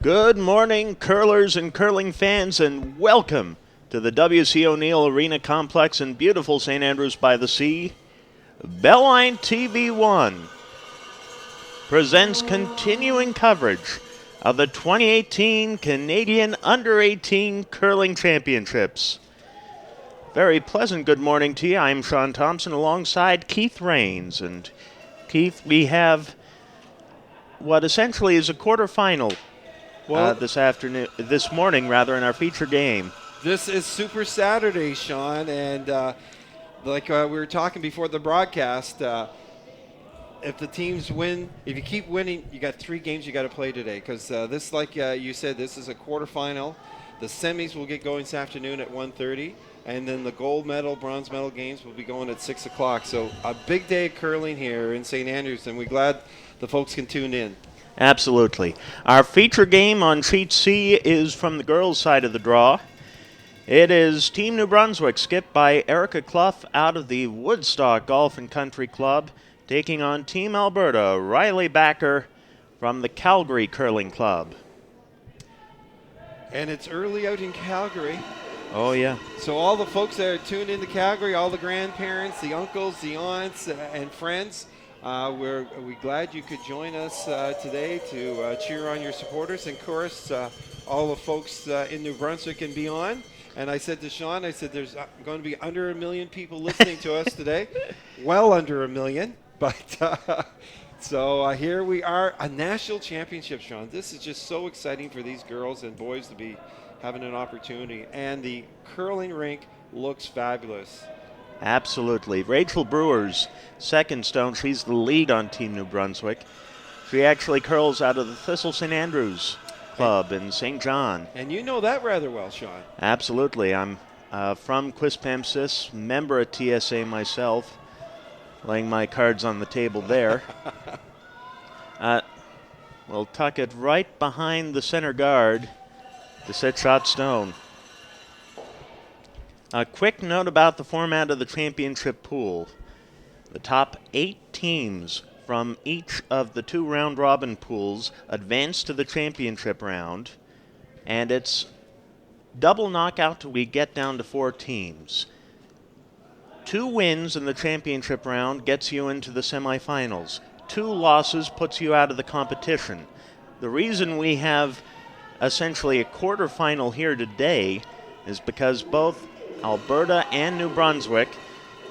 Good morning, curlers and curling fans, and welcome to the W.C. O'Neill Arena Complex in beautiful St. Andrews by the Sea. Belline TV1 presents continuing coverage of the 2018 Canadian Under-18 Curling Championships. Very pleasant good morning to you. I'm Sean Thompson alongside Keith Rains. And Keith, we have what essentially is a quarterfinal this morning, in our feature game. This is Super Saturday, Sean, and like we were talking before the broadcast, if the teams win, if you keep winning, you got 3 games you got to play today, because this, like you said, this is a quarterfinal. The semis will get going this afternoon at 1:30, and then the gold medal, bronze medal games will be going at 6 o'clock. So a big day of curling here in St. Andrews, and we're glad the folks can tune in. Absolutely. Our feature game on Sheet C is from the girls' side of the draw. It is Team New Brunswick, skipped by Erica Clough out of the Woodstock Golf and Country Club, taking on Team Alberta, Riley Backer from the Calgary Curling Club. And it's early out in Calgary. Oh, yeah. So all the folks that are tuned into Calgary, all the grandparents, the uncles, the aunts, and friends, we're glad you could join us today to cheer on your supporters, and of course all the folks in New Brunswick and beyond. And I said to Sean, there's going to be under 1 million people listening to us today. Well under 1 million, but so here we are, a national championship, Sean. This is just so exciting for these girls and boys to be having an opportunity, and the curling rink looks fabulous. Absolutely. Rachel Brewer's second stone. She's the lead on Team New Brunswick. She actually curls out of the Thistle St. Andrews Club in St. John. And you know that rather well, Sean. Absolutely. I'm from Quispamsis, member at TSA myself, laying my cards on the table there. We'll tuck it right behind the center guard, the set-shot stone. A quick note about the format of the championship pool. The top 8 teams from each of the 2 round-robin pools advance to the championship round, and it's double knockout till we get down to 4 teams. 2 wins in the championship round gets you into the semifinals. 2 losses puts you out of the competition. The reason we have essentially a quarterfinal here today is because both Alberta and New Brunswick,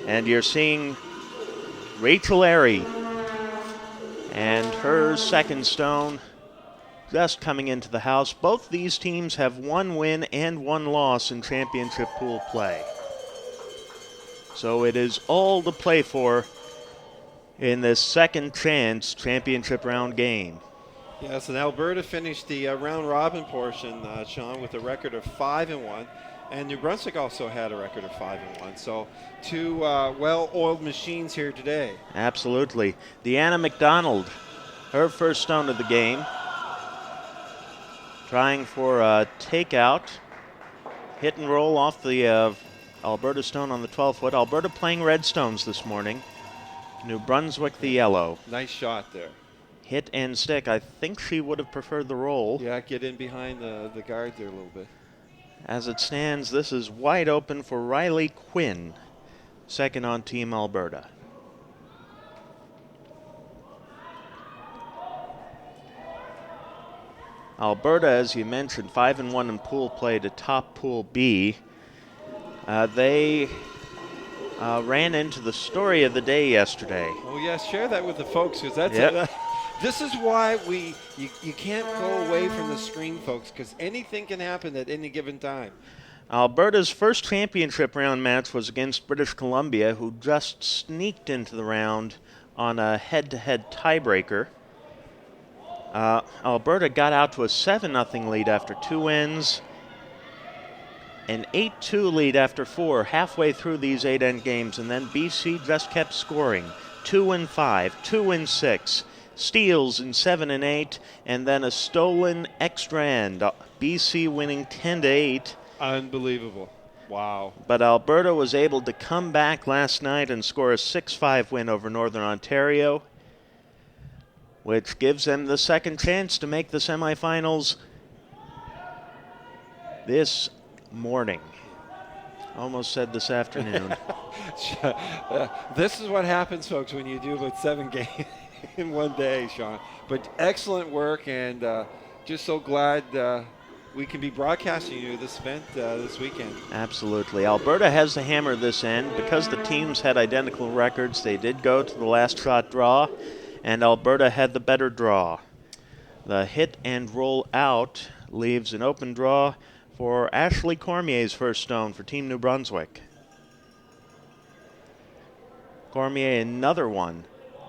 and you're seeing Rachel Airy and her second stone just coming into the house. Both these teams have 1 win and 1 loss in championship pool play. So it is all to play for in this second chance championship round game. Yes, and Alberta finished the round-robin portion, Sean, with a record of 5-1. And New Brunswick also had a record of 5-1. So 2 well-oiled machines here today. Absolutely. Deanna McDonald, her first stone of the game. Trying for a takeout. Hit and roll off the Alberta stone on the 12-foot. Alberta playing red stones this morning. New Brunswick the yellow. Nice shot there. Hit and stick. I think she would have preferred the roll. Yeah, get in behind the guard there a little bit. As it stands, this is wide open for Riley Quinn, second on Team Alberta. Alberta, as you mentioned, 5-1 in pool play to top Pool B. They ran into the story of the day yesterday. Oh, yes, share that with the folks, because that's this is why you can't go away from the screen, folks, because anything can happen at any given time. Alberta's first championship round match was against British Columbia, who just sneaked into the round on a head-to-head tiebreaker. Alberta got out to a 7-0 lead after 2 wins, an 8-2 lead after 4 halfway through these 8-end games, and then BC just kept scoring. 2-5, 2-6. Steals in 7 and 8, and then a stolen extra end. BC winning 10-8. Unbelievable. Wow. But Alberta was able to come back last night and score a 6-5 win over Northern Ontario, which gives them the second chance to make the semifinals this morning. Almost said this afternoon. This is what happens, folks, when you do about 7 games in one day, Sean. But excellent work, and just so glad we can be broadcasting you this event this weekend. Absolutely. Alberta has the hammer this end. Because the teams had identical records, they did go to the last shot draw, and Alberta had the better draw. The hit and roll out leaves an open draw for Ashley Cormier's first stone for Team New Brunswick. Cormier, another one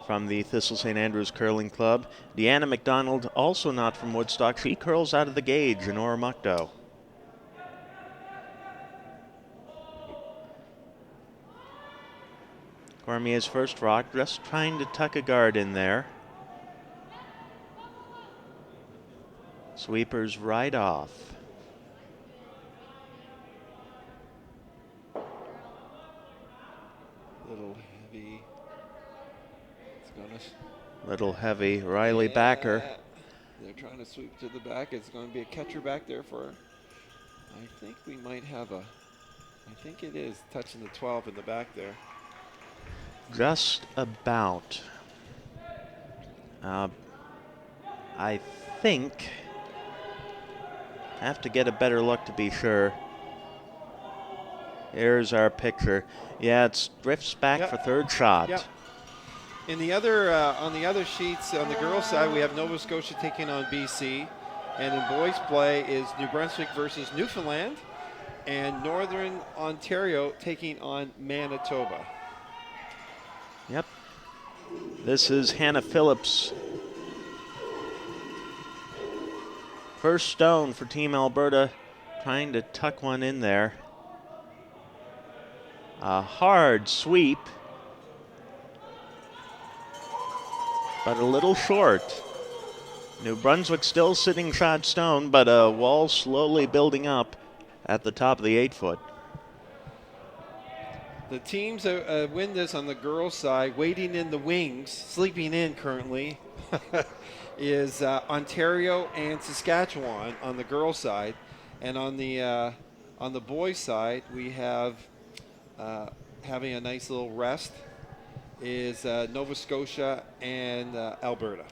from the Thistle St. Andrews Curling Club. Deanna McDonald, also not from Woodstock. She curls out of the gauge in Oromocto. Cormier's first rock, just trying to tuck a guard in there. Sweepers right off. Little heavy. It's gonna. Little heavy. Riley Backer. They're trying to sweep to the back. It's going to be a catcher back there for. I think we might have a. I think it is touching the 12 in the back there. Just about. I think. Have to get a better look to be sure. Here's our picture. Yeah, it drifts back for third shot. Yep. In the other, on the other sheets, on the girls' side, we have Nova Scotia taking on BC, and in boys' play is New Brunswick versus Newfoundland, and Northern Ontario taking on Manitoba. Yep. This is Hannah Phillips. First stone for Team Alberta, trying to tuck one in there. A hard sweep, but a little short. New Brunswick still sitting shot stone, but a wall slowly building up at the top of the 8-foot. The teams that win this on the girls' side, waiting in the wings, sleeping in currently, is Ontario and Saskatchewan on the girls' side, and on the boys' side, we have having a nice little rest is Nova Scotia and Alberta.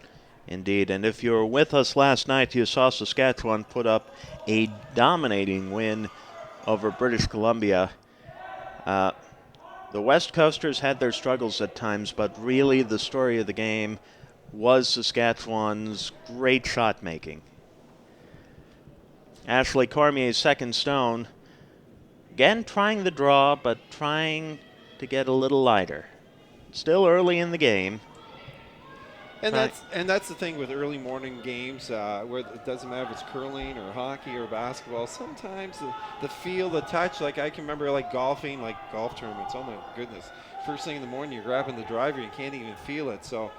Indeed, and if you were with us last night, you saw Saskatchewan put up a dominating win over British Columbia. The West Coasters had their struggles at times, but really the story of the game was Saskatchewan's great shot making. Ashley Cormier's second stone, again trying the draw, but trying to get a little lighter. Still early in the game. And that's the thing with early morning games, where it doesn't matter if it's curling or hockey or basketball. Sometimes the feel, the touch, like I can remember like golfing, like golf tournaments. Oh my goodness! First thing in the morning, you're grabbing the driver, you can't even feel it. So,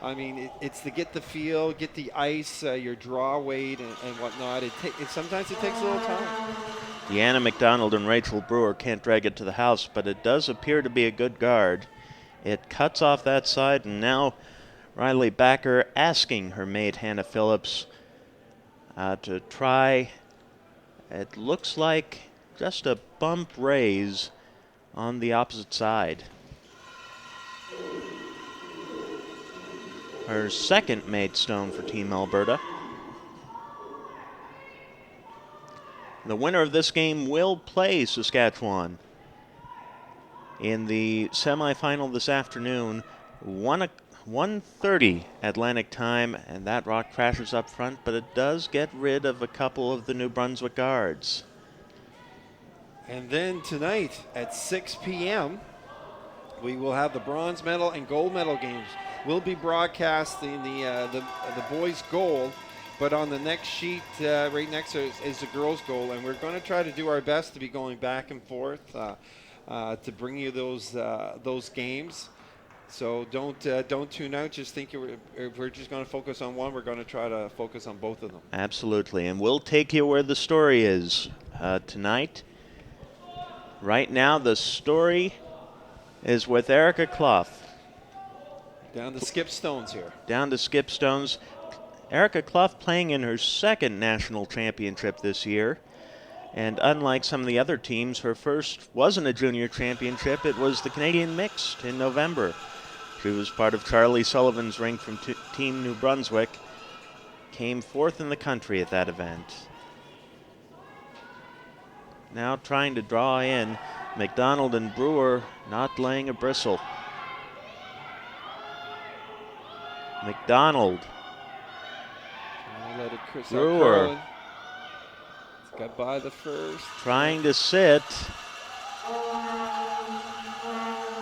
I mean, it's to get the feel, get the ice, your draw weight, and whatnot. Sometimes it takes a little time. Deanna McDonald and Rachel Brewer can't drag it to the house, but it does appear to be a good guard. It cuts off that side, and now Riley Backer asking her mate Hannah Phillips to try, it looks like just a bump raise on the opposite side. Her second made stone for Team Alberta. The winner of this game will play Saskatchewan in the semifinal this afternoon, 1:30 Atlantic time, and that rock crashes up front, but it does get rid of a couple of the New Brunswick guards. And then tonight at 6 p.m., we will have the bronze medal and gold medal games. We'll be broadcasting the boys' gold, but on the next sheet, right next to it is the girls' gold, and we're going to try to do our best to be going back and forth to bring you those games. So don't tune out. Just think if we're just going to focus on one, we're going to try to focus on both of them. Absolutely, and we'll take you where the story is tonight. Right now, the story is with Erica Clough. Down to skip stones here. Down to skip stones. Erica Clough playing in her second national championship this year. And unlike some of the other teams, her first wasn't a junior championship. It was the Canadian Mixed in November. She was part of Charlie Sullivan's rink from Team New Brunswick. Came fourth in the country at that event. Now trying to draw in. McDonald and Brewer not laying a bristle. McDonald. Let it Brewer. Got by the first. Trying to sit.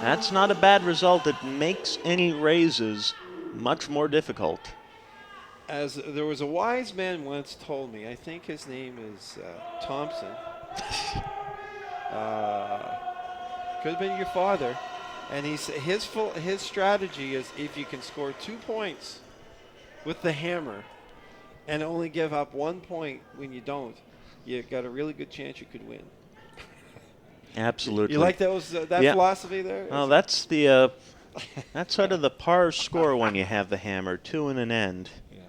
That's not a bad result. It makes any raises much more difficult. As there was a wise man once told me, I think his name is Thompson. Could have been your father. And his strategy is if you can score 2 points with the hammer and only give up 1 point when you don't, you got a really good chance you could win. Absolutely. You like that philosophy there? Oh, that's the that's sort of the par score when you have the hammer, 2 and an end. Yeah.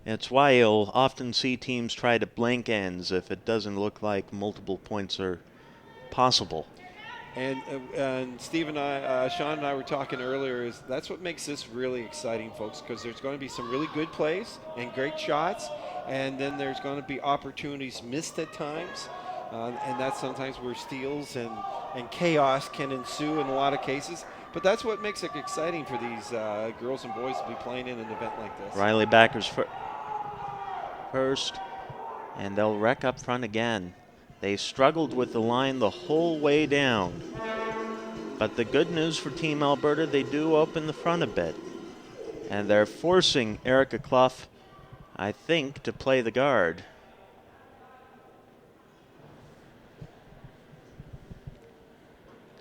It's why you'll often see teams try to blank ends if it doesn't look like multiple points are possible. And Steve and Sean and I were talking earlier, that's what makes this really exciting, folks, because there's going to be some really good plays and great shots, and then there's going to be opportunities missed at times, and that's sometimes where steals and chaos can ensue in a lot of cases. But that's what makes it exciting for these girls and boys to be playing in an event like this. Riley Backer's first, and they'll wreck up front again. They struggled with the line the whole way down. But the good news for Team Alberta, they do open the front a bit. And they're forcing Erica Clough, I think, to play the guard.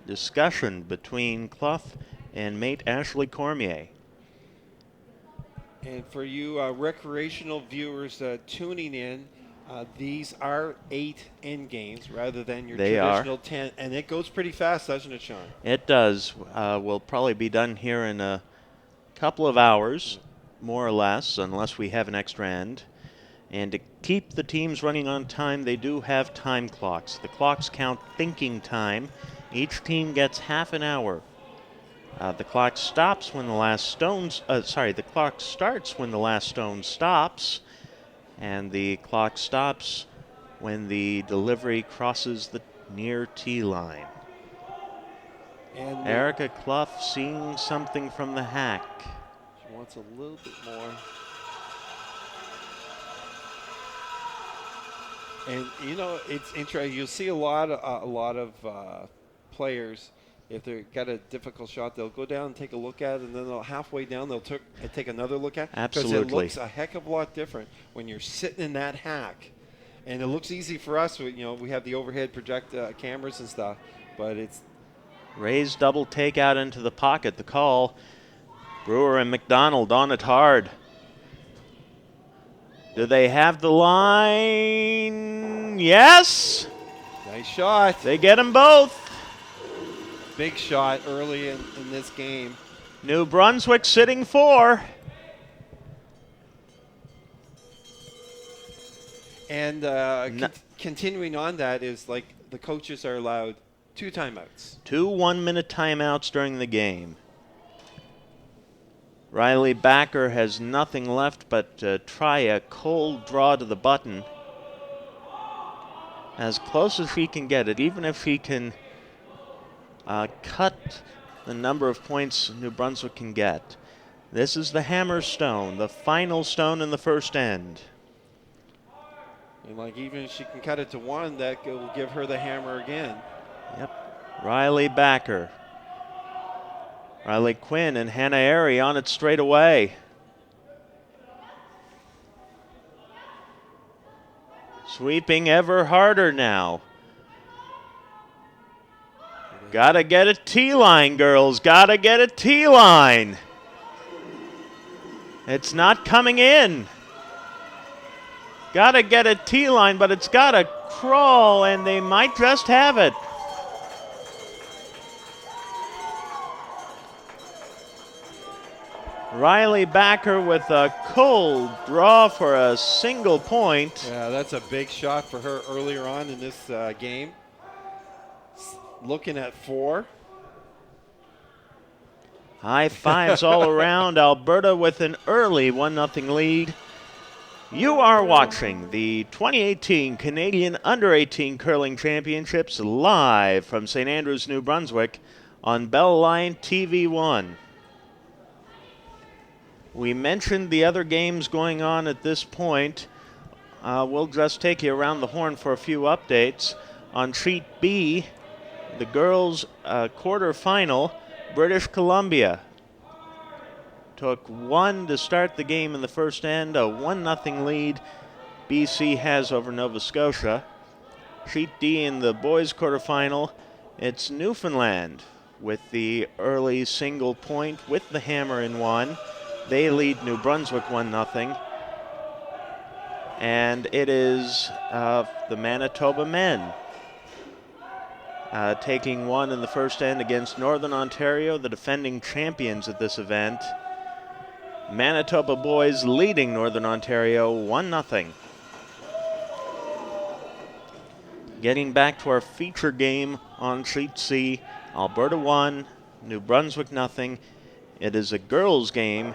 Discussion between Clough and mate Ashley Cormier. And for you recreational viewers tuning in, these are 8 end games rather than your traditional 10. And it goes pretty fast, doesn't it, Sean? It does. We'll probably be done here in a couple of hours, more or less, unless we have an extra end. And to keep the teams running on time, they do have time clocks. The clocks count thinking time. Each team gets half an hour. The clock stops when the last the clock starts when the last stone stops. And the clock stops when the delivery crosses the near tee line. And Erica Clough seeing something from the hack. She wants a little bit more. And you know, it's interesting. You'll see a lot of players. If they've got a difficult shot, they'll go down and take a look at it, and then they'll halfway down, they'll take another look at it. Absolutely. Because it looks a heck of a lot different when you're sitting in that hack. And it looks easy for us. We have the overhead project cameras and stuff, but it's... Raised double takeout into the pocket. The call. Brewer and McDonald on it hard. Do they have the line? Yes! Nice shot. They get them both. Big shot early in this game. New Brunswick sitting 4. And continuing on that is like the coaches are allowed 2 timeouts. 2 one-minute timeouts during the game. Riley Backer has nothing left but to try a cold draw to the button. As close as she can get it, even if she can cut the number of points New Brunswick can get. This is the hammer stone, the final stone in the first end. And like even if she can cut it to 1, that will give her the hammer again. Yep. Riley Backer. Riley Quinn and Hannah Airy on it straight away. Sweeping ever harder now. Gotta get a T-line, girls. Gotta get a T-line. It's not coming in. Gotta get a T-line, but it's gotta crawl, and they might just have it. Riley Backer with a cold draw for a single point. Yeah, that's a big shot for her earlier on in this game. Looking at 4. High fives all around. Alberta with an early 1-0 lead. You are watching the 2018 Canadian Under-18 Curling Championships live from St. Andrews, New Brunswick on Bell Line TV1. We mentioned the other games going on at this point. We'll just take you around the horn for a few updates. On Sheet B, the girls' quarterfinal, British Columbia took 1 to start the game in the first end, a 1-0 lead BC has over Nova Scotia. Sheet D in the boys' quarterfinal, it's Newfoundland with the early single point with the hammer in 1. They lead New Brunswick 1-0. And it is the Manitoba men taking 1 in the first end against Northern Ontario, the defending champions at this event. Manitoba boys leading Northern Ontario 1-0. Getting back to our feature game on Sheet C, Alberta 1, New Brunswick 0. It is a girls' game,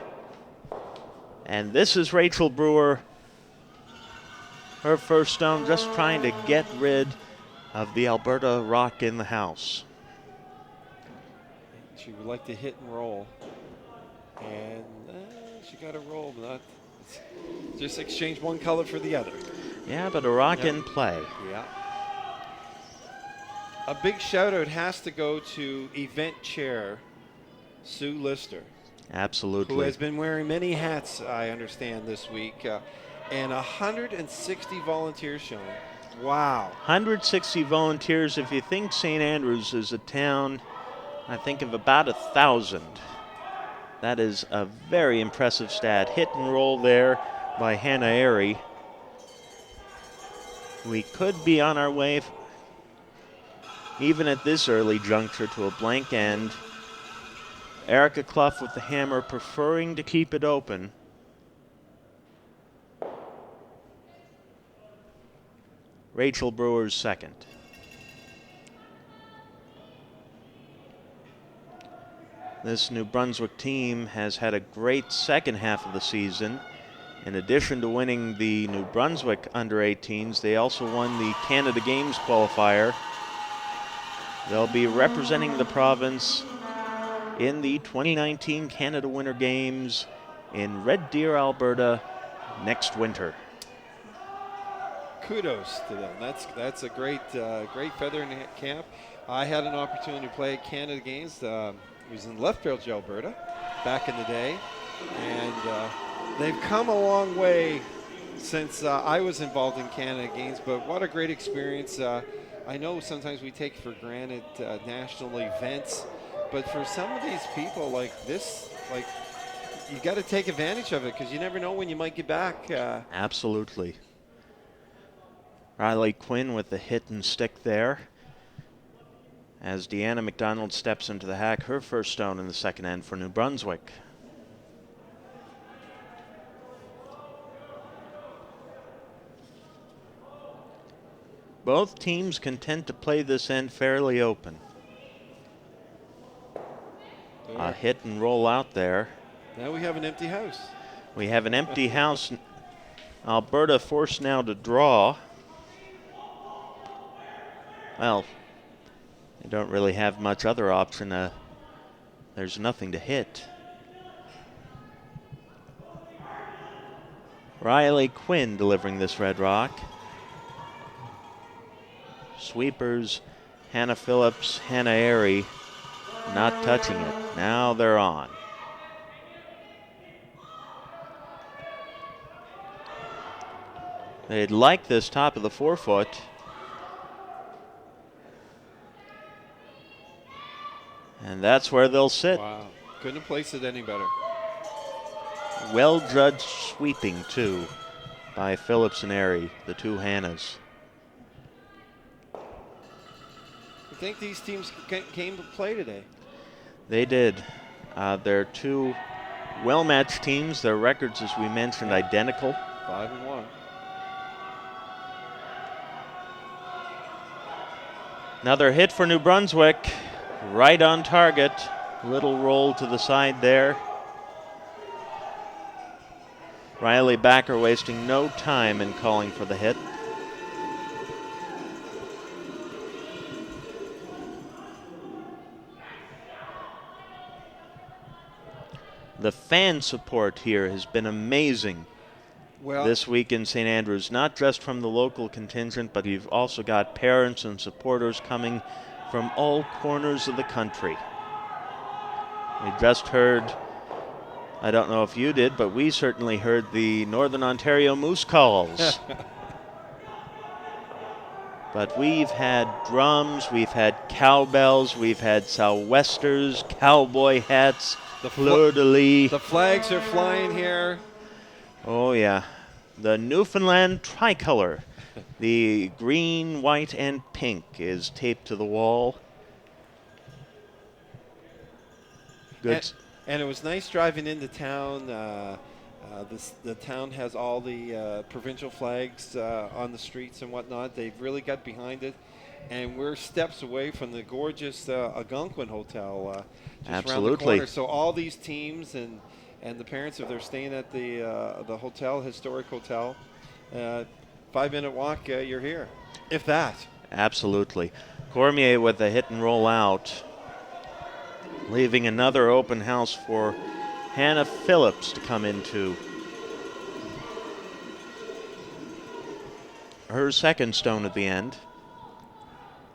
and this is Rachel Brewer. Her first stone, just trying to get rid of the Alberta rock in the house. She would like to hit and roll. And she got a roll, but not just exchange one color for the other. Yeah, but a rock in play. Yeah. A big shout out has to go to event chair Sue Lister. Absolutely. Who has been wearing many hats, I understand, this week. And 160 volunteers shown. Wow. 160 volunteers. If you think St. Andrews is a town, I think of about 1,000. That is a very impressive stat. Hit and roll there by Hannah Airy. We could be on our way, even at this early juncture, to a blank end. Erica Clough with the hammer, preferring to keep it open. Rachel Brewer's second. This New Brunswick team has had a great second half of the season. In addition to winning the New Brunswick Under-18s, they also won the Canada Games qualifier. They'll be representing the province in the 2019 Canada Winter Games in Red Deer, Alberta next winter. Kudos to them. That's a great feather in the cap. I had an opportunity to play at Canada Games. It was in Lethbridge, Alberta, back in the day, and they've come a long way since I was involved in Canada Games. But what a great experience! I know sometimes we take for granted national events, but for some of these people like this, like, you got to take advantage of it because you never know when you might get back. Absolutely. Riley Quinn with the hit and stick there. As Deanna McDonald steps into the hack, her first stone in the second end for New Brunswick. Both teams content to play this end fairly open. A hit and roll out there. Now we have an empty house. We have an empty house. Alberta forced now to draw. Well, they don't really have much other option. There's nothing to hit. Riley Quinn delivering this red rock. Sweepers, Hannah Phillips, Hannah Airy, not touching it. Now they're on. They'd like this top of the forefoot. And that's where they'll sit. Wow. Couldn't have placed it any better. Well judged sweeping, too, by Phillips and Airy, the two Hannahs. I think these teams came to play today. They did. They're two well-matched teams. Their records, as we mentioned, identical. 5-1. Another hit for New Brunswick. Right on target. Little roll to the side there. Riley Backer wasting no time in calling for the hit. The fan support here has been amazing this week in St. Andrews, not just from the local contingent, but you've also got parents and supporters coming from all corners of the country. We just heard, I don't know if you did, but we certainly heard the Northern Ontario Moose calls. But we've had drums, we've had cowbells, we've had sou'westers, cowboy hats, the fleur-de-lis. The flags are flying here. Oh, yeah. The Newfoundland tricolor. The green, white, and pink is taped to the wall. Good. And it was nice driving into town. The town has all the provincial flags on the streets and whatnot. They've really got behind it. And we're steps away from the gorgeous Algonquin Hotel just around the corner. So all these teams and the parents, if they're staying at the hotel, historic hotel, 5-minute walk, you're here, if that. Absolutely. Cormier with a hit and roll out, leaving another open house for Hannah Phillips to come into. Her second stone at the end.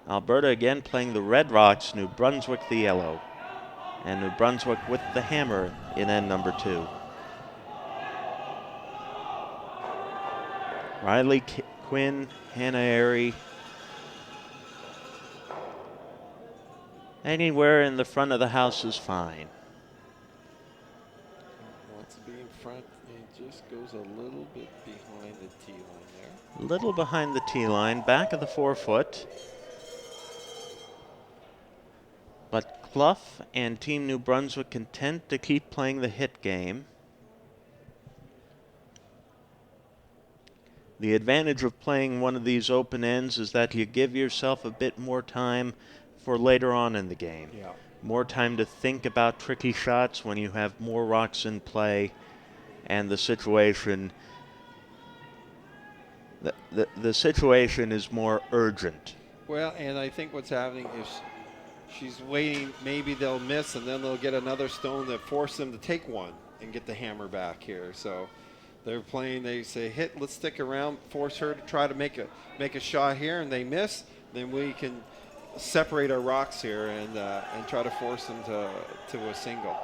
Alberta again playing the Red Rocks, New Brunswick the yellow. And New Brunswick with the hammer in end number 2. Riley Quinn, Hannah Airy. Anywhere in the front of the house is fine. Wants to be in front and just goes a little bit behind the tee line there. Little behind the tee line, back of the 4-foot. But Clough and Team New Brunswick content to keep playing the hit game. The advantage of playing one of these open ends is that you give yourself a bit more time for later on in the game. Yeah. More time to think about tricky shots when you have more rocks in play and the situation the situation is more urgent. Well, and I think what's happening is she's waiting, maybe they'll miss and then they'll get another stone that force them to take one and get the hammer back here. So they're playing, they say hit, let's stick around, force her to try to make a shot here, and they miss, then we can separate our rocks here and try to force them to a single.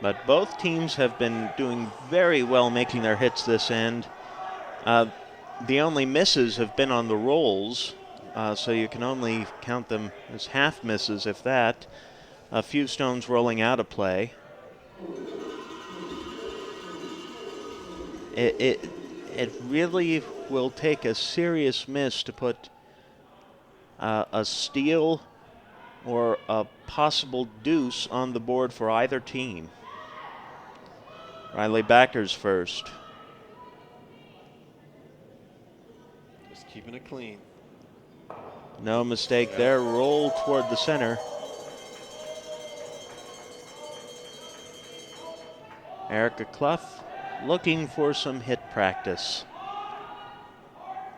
But both teams have been doing very well making their hits this end. The only misses have been on the rolls, so you can only count them as half misses, if that. A few stones rolling out of play. It really will take a serious miss to put a steal or a possible deuce on the board for either team. Riley Backer's first. Just keeping it clean. No mistake there. Roll toward the center. Erica Clough looking for some hit practice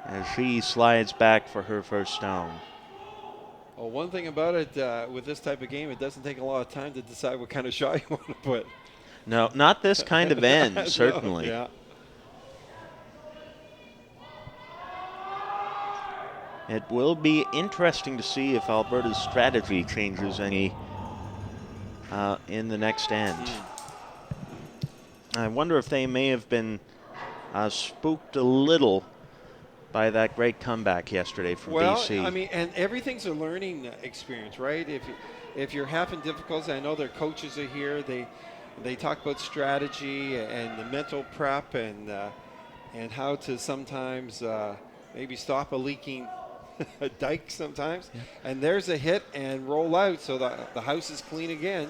as she slides back for her first stone. Well, one thing about it, with this type of game, it doesn't take a lot of time to decide what kind of shot you want to put. No, not this kind of end, certainly. No, yeah. It will be interesting to see if Alberta's strategy changes any in the next end. I wonder if they may have been spooked a little by that great comeback yesterday from BC. Well, I mean, and everything's a learning experience, right? If you're having difficulties, I know their coaches are here. They talk about strategy and the mental prep and how to sometimes maybe stop a leaking dike sometimes. Yeah. And there's a hit and roll out, so the house is clean again.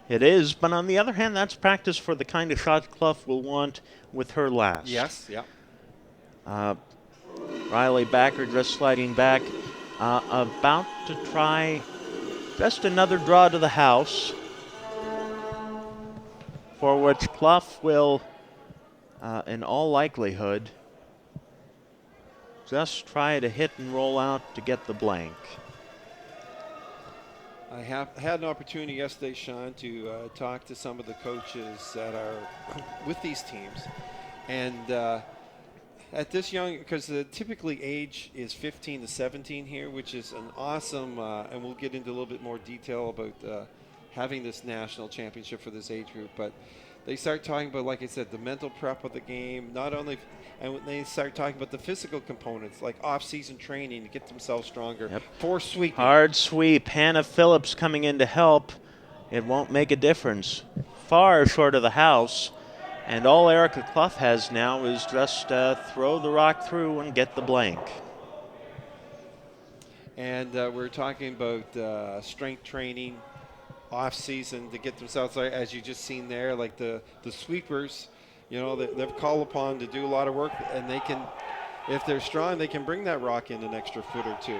It is, but on the other hand, that's practice for the kind of shot Clough will want with her last. Yes, yeah. Riley Backer just sliding back, about to try just another draw to the house, for which Clough will, in all likelihood, just try to hit and roll out to get the blank. I had an opportunity yesterday, Sean, to talk to some of the coaches that are with these teams. And at this young, because the typically age is 15 to 17 here, which is an awesome, and we'll get into a little bit more detail about having this national championship for this age group. But they start talking about, like I said, the mental prep of the game, not only, and when they start talking about the physical components, like off-season training to get themselves stronger, for sweeping. Hard sweep. Hannah Phillips coming in to help. It won't make a difference. Far short of the house. And all Erica Clough has now is just throw the rock through and get the blank. And we're talking about strength training off season to get themselves, as you just seen there, like the sweepers, you know, they're called upon to do a lot of work, and they can, if they're strong, they can bring that rock in an extra foot or two.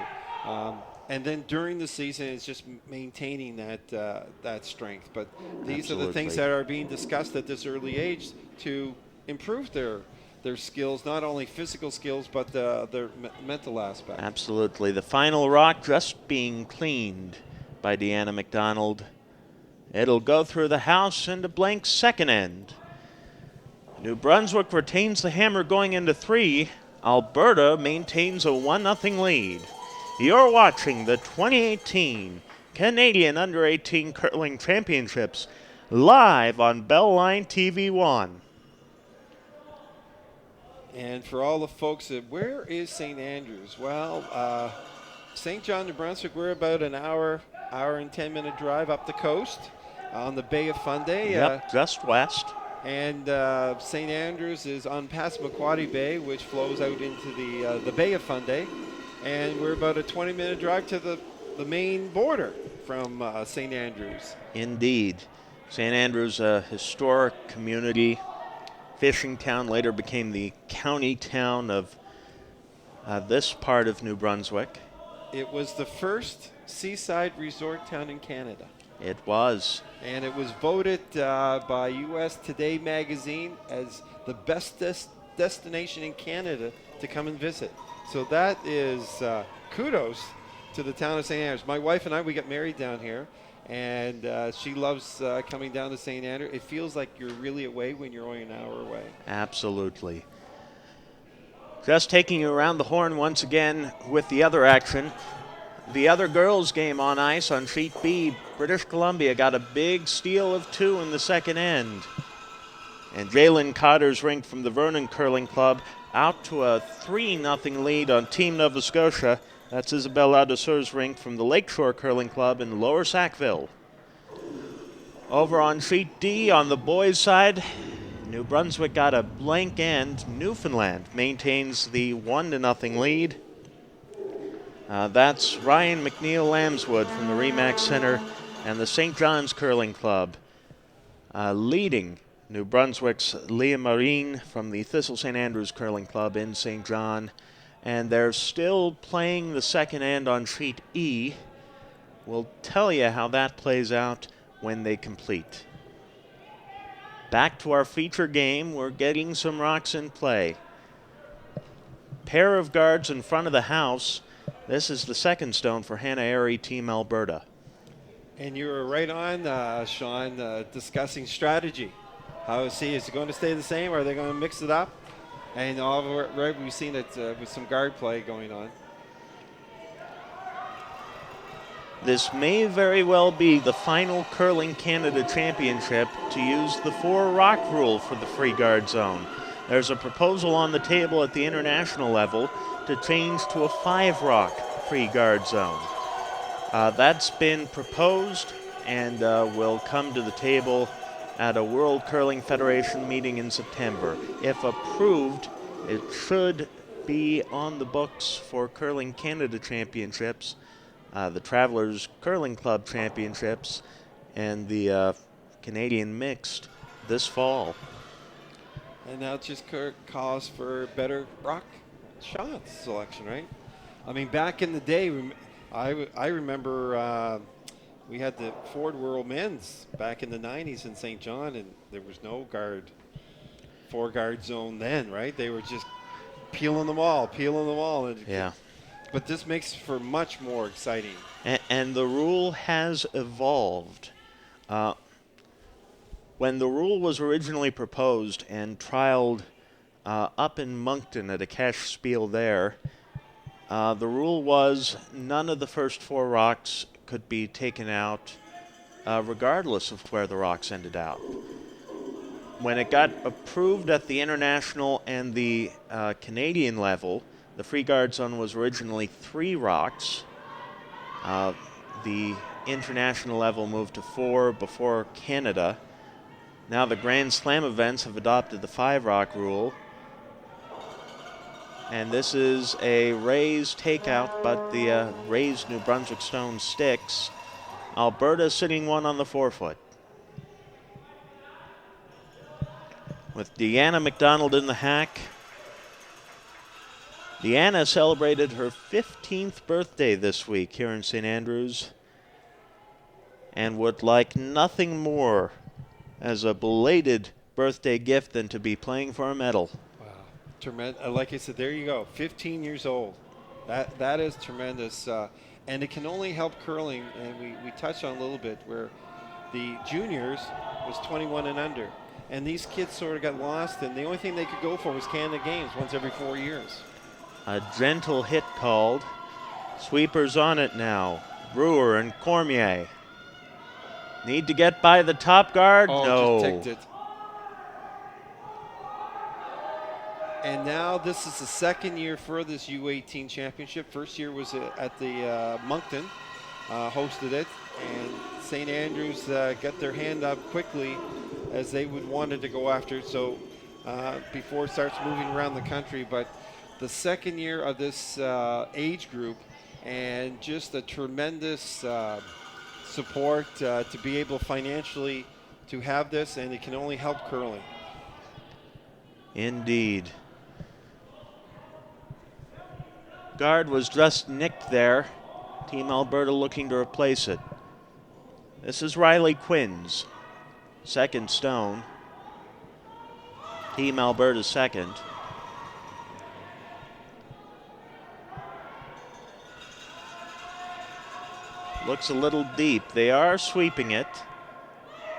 And then during the season, it's just maintaining that strength. But these are the things that are being discussed at this early age to improve their skills, not only physical skills, but their mental aspect. Absolutely. The final rock just being cleaned by Deanna McDonald. It'll go through the house into blank second end. New Brunswick retains the hammer going into 3. Alberta maintains a 1-0 lead. You're watching the 2018 Canadian Under-18 Curling Championships live on Bellline TV 1. And for all the folks that, where is St. Andrews? Well, St. John, New Brunswick, we're about an hour and 10-minute drive up the coast on the Bay of Fundy. Yep, just west. And St. Andrews is on Passamaquoddy Bay, which flows out into the Bay of Fundy. And we're about a 20-minute drive to the main border from St. Andrews. Indeed. St. Andrews, a historic community, fishing town, later became the county town of this part of New Brunswick. It was the first seaside resort town in Canada. It was. And it was voted by U.S. Today magazine as the best destination in Canada to come and visit. So that is kudos to the town of St. Andrews. My wife and I, we got married down here, and she loves coming down to St. Andrews. It feels like you're really away when you're only an hour away. Absolutely. Just taking you around the horn once again with the other action. The other girls' game on ice on sheet B. British Columbia got a big steal of 2 in the second end. And Jalen Cotter's rink from the Vernon Curling Club out to a 3-0 lead on Team Nova Scotia. That's Isabelle Audesseur's rink from the Lakeshore Curling Club in Lower Sackville. Over on sheet D on the boys' side, New Brunswick got a blank end. Newfoundland maintains the 1-0 lead. That's Ryan McNeil Lambswood from the Remax Center and the St. John's Curling Club leading New Brunswick's Leah Marine from the Thistle St. Andrews Curling Club in St. John. And they're still playing the second end on sheet E. We'll tell you how that plays out when they complete. Back to our feature game. We're getting some rocks in play. Pair of guards in front of the house. This is the second stone for Hannah Airy, Team Alberta. And you were right on, Sean, discussing strategy. Is it going to stay the same, or are they going to mix it up? And we've seen it with some guard play going on. This may very well be the final Curling Canada Championship to use the 4-rock rule for the free guard zone. There's a proposal on the table at the international level to change to a 5-rock free guard zone. That's been proposed and will come to the table at a World Curling Federation meeting in September. If approved, it should be on the books for Curling Canada Championships, the Travelers Curling Club Championships, and the Canadian mixed this fall. And now it's just calls for better rock shots selection, right? I mean, back in the day, I remember we had the Ford World Men's back in the 90s in St. John, and there was no four-guard zone then, right? They were just peeling them all. And yeah. But this makes for much more exciting. And the rule has evolved. When the rule was originally proposed and trialed up in Moncton at a cash spiel there, the rule was none of the first 4 rocks could be taken out regardless of where the rocks ended out. When it got approved at the international and the Canadian level, the free guard zone was originally 3 rocks. The international level moved to 4 before Canada. Now the Grand Slam events have adopted the 5-rock rule. And this is a raised takeout, but the raised New Brunswick stone sticks. Alberta sitting 1 on the 4-foot. With Deanna McDonald in the hack. Deanna celebrated her 15th birthday this week here in St. Andrews and would like nothing more as a belated birthday gift than to be playing for a medal. Wow. Tremendous. Like I said, there you go. 15 years old. That is tremendous. And it can only help curling, and we touched on a little bit where the juniors was 21 and under. And these kids sort of got lost, and the only thing they could go for was Canada Games once every 4 years. A gentle hit called. Sweepers on it now. Brewer and Cormier. Need to get by the top guard? No. Just ticked it. And now this is the second year for this U18 championship. First year was at the Moncton, hosted it. And St. Andrews got their hand up quickly as they wanted to go after it. So before it starts moving around the country. But the second year of this age group, and just a tremendous support to be able financially to have this, and it can only help curling. Indeed. Guard was just nicked there. Team Alberta looking to replace it. This is Riley Quinn's second stone. Team Alberta's second. Looks a little deep. They are sweeping it.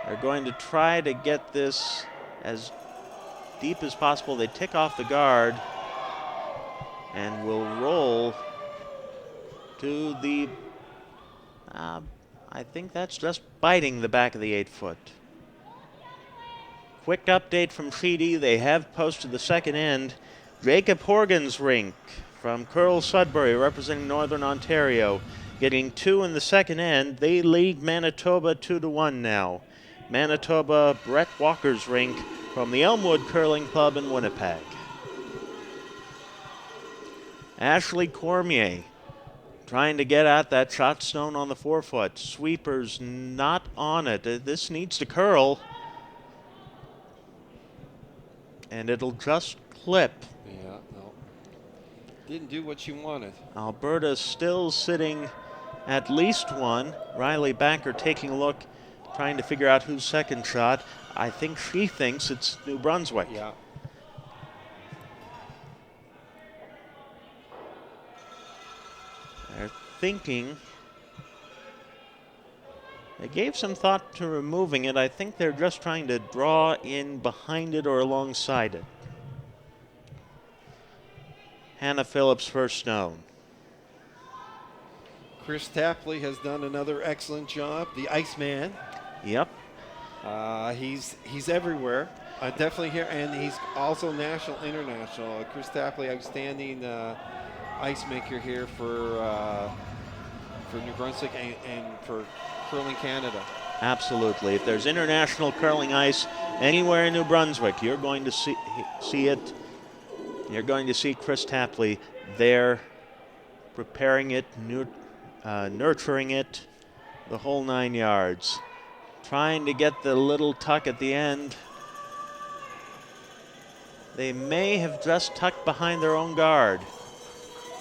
They're going to try to get this as deep as possible. They tick off the guard and will roll to the, I think that's just biting the back of the 8-foot. Quick update from CD. They have posted the second end. Jacob Horgan's rink from Curl Sudbury, representing Northern Ontario, getting 2 in the second end. They lead Manitoba 2-1 now. Manitoba, Brett Walker's rink from the Elmwood Curling Club in Winnipeg. Ashley Cormier trying to get at that shot stone on the 4-foot. Sweepers not on it. This needs to curl. And it'll just clip. Yeah, no. Didn't do what you wanted. Alberta still sitting at least 1. Riley Banker taking a look, trying to figure out whose second shot. I think she thinks it's New Brunswick. Yeah. They're thinking. They gave some thought to removing it. I think they're just trying to draw in behind it or alongside it. Hannah Phillips first stone. Chris Tapley has done another excellent job. The Iceman. Yep. He's everywhere. Definitely here, and he's also national, international. Chris Tapley, outstanding ice maker here for New Brunswick and for Curling Canada. Absolutely. If there's international curling ice anywhere in New Brunswick, you're going to see it. You're going to see Chris Tapley there, preparing it, nurturing it, the whole 9 yards. trying to get the little tuck at the end. They may have just tucked behind their own guard.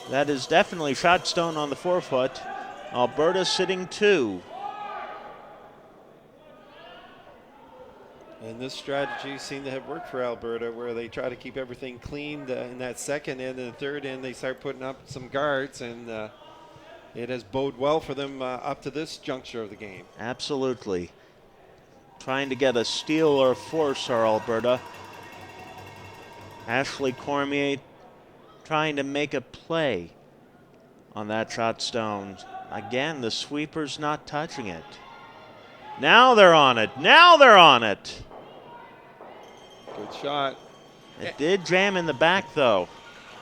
That is definitely shot stone on the forefoot. Alberta sitting 2. And this strategy seemed to have worked for Alberta, where they try to keep everything cleaned in that second end, and the third end they start putting up some guards, and it has bode well for them up to this juncture of the game. Absolutely. Trying to get a steal or a force are Alberta. Ashley Cormier trying to make a play on that shot stone. Again, the sweeper's not touching it. Now they're on it. Now they're on it. Good shot. It did jam in the back, though.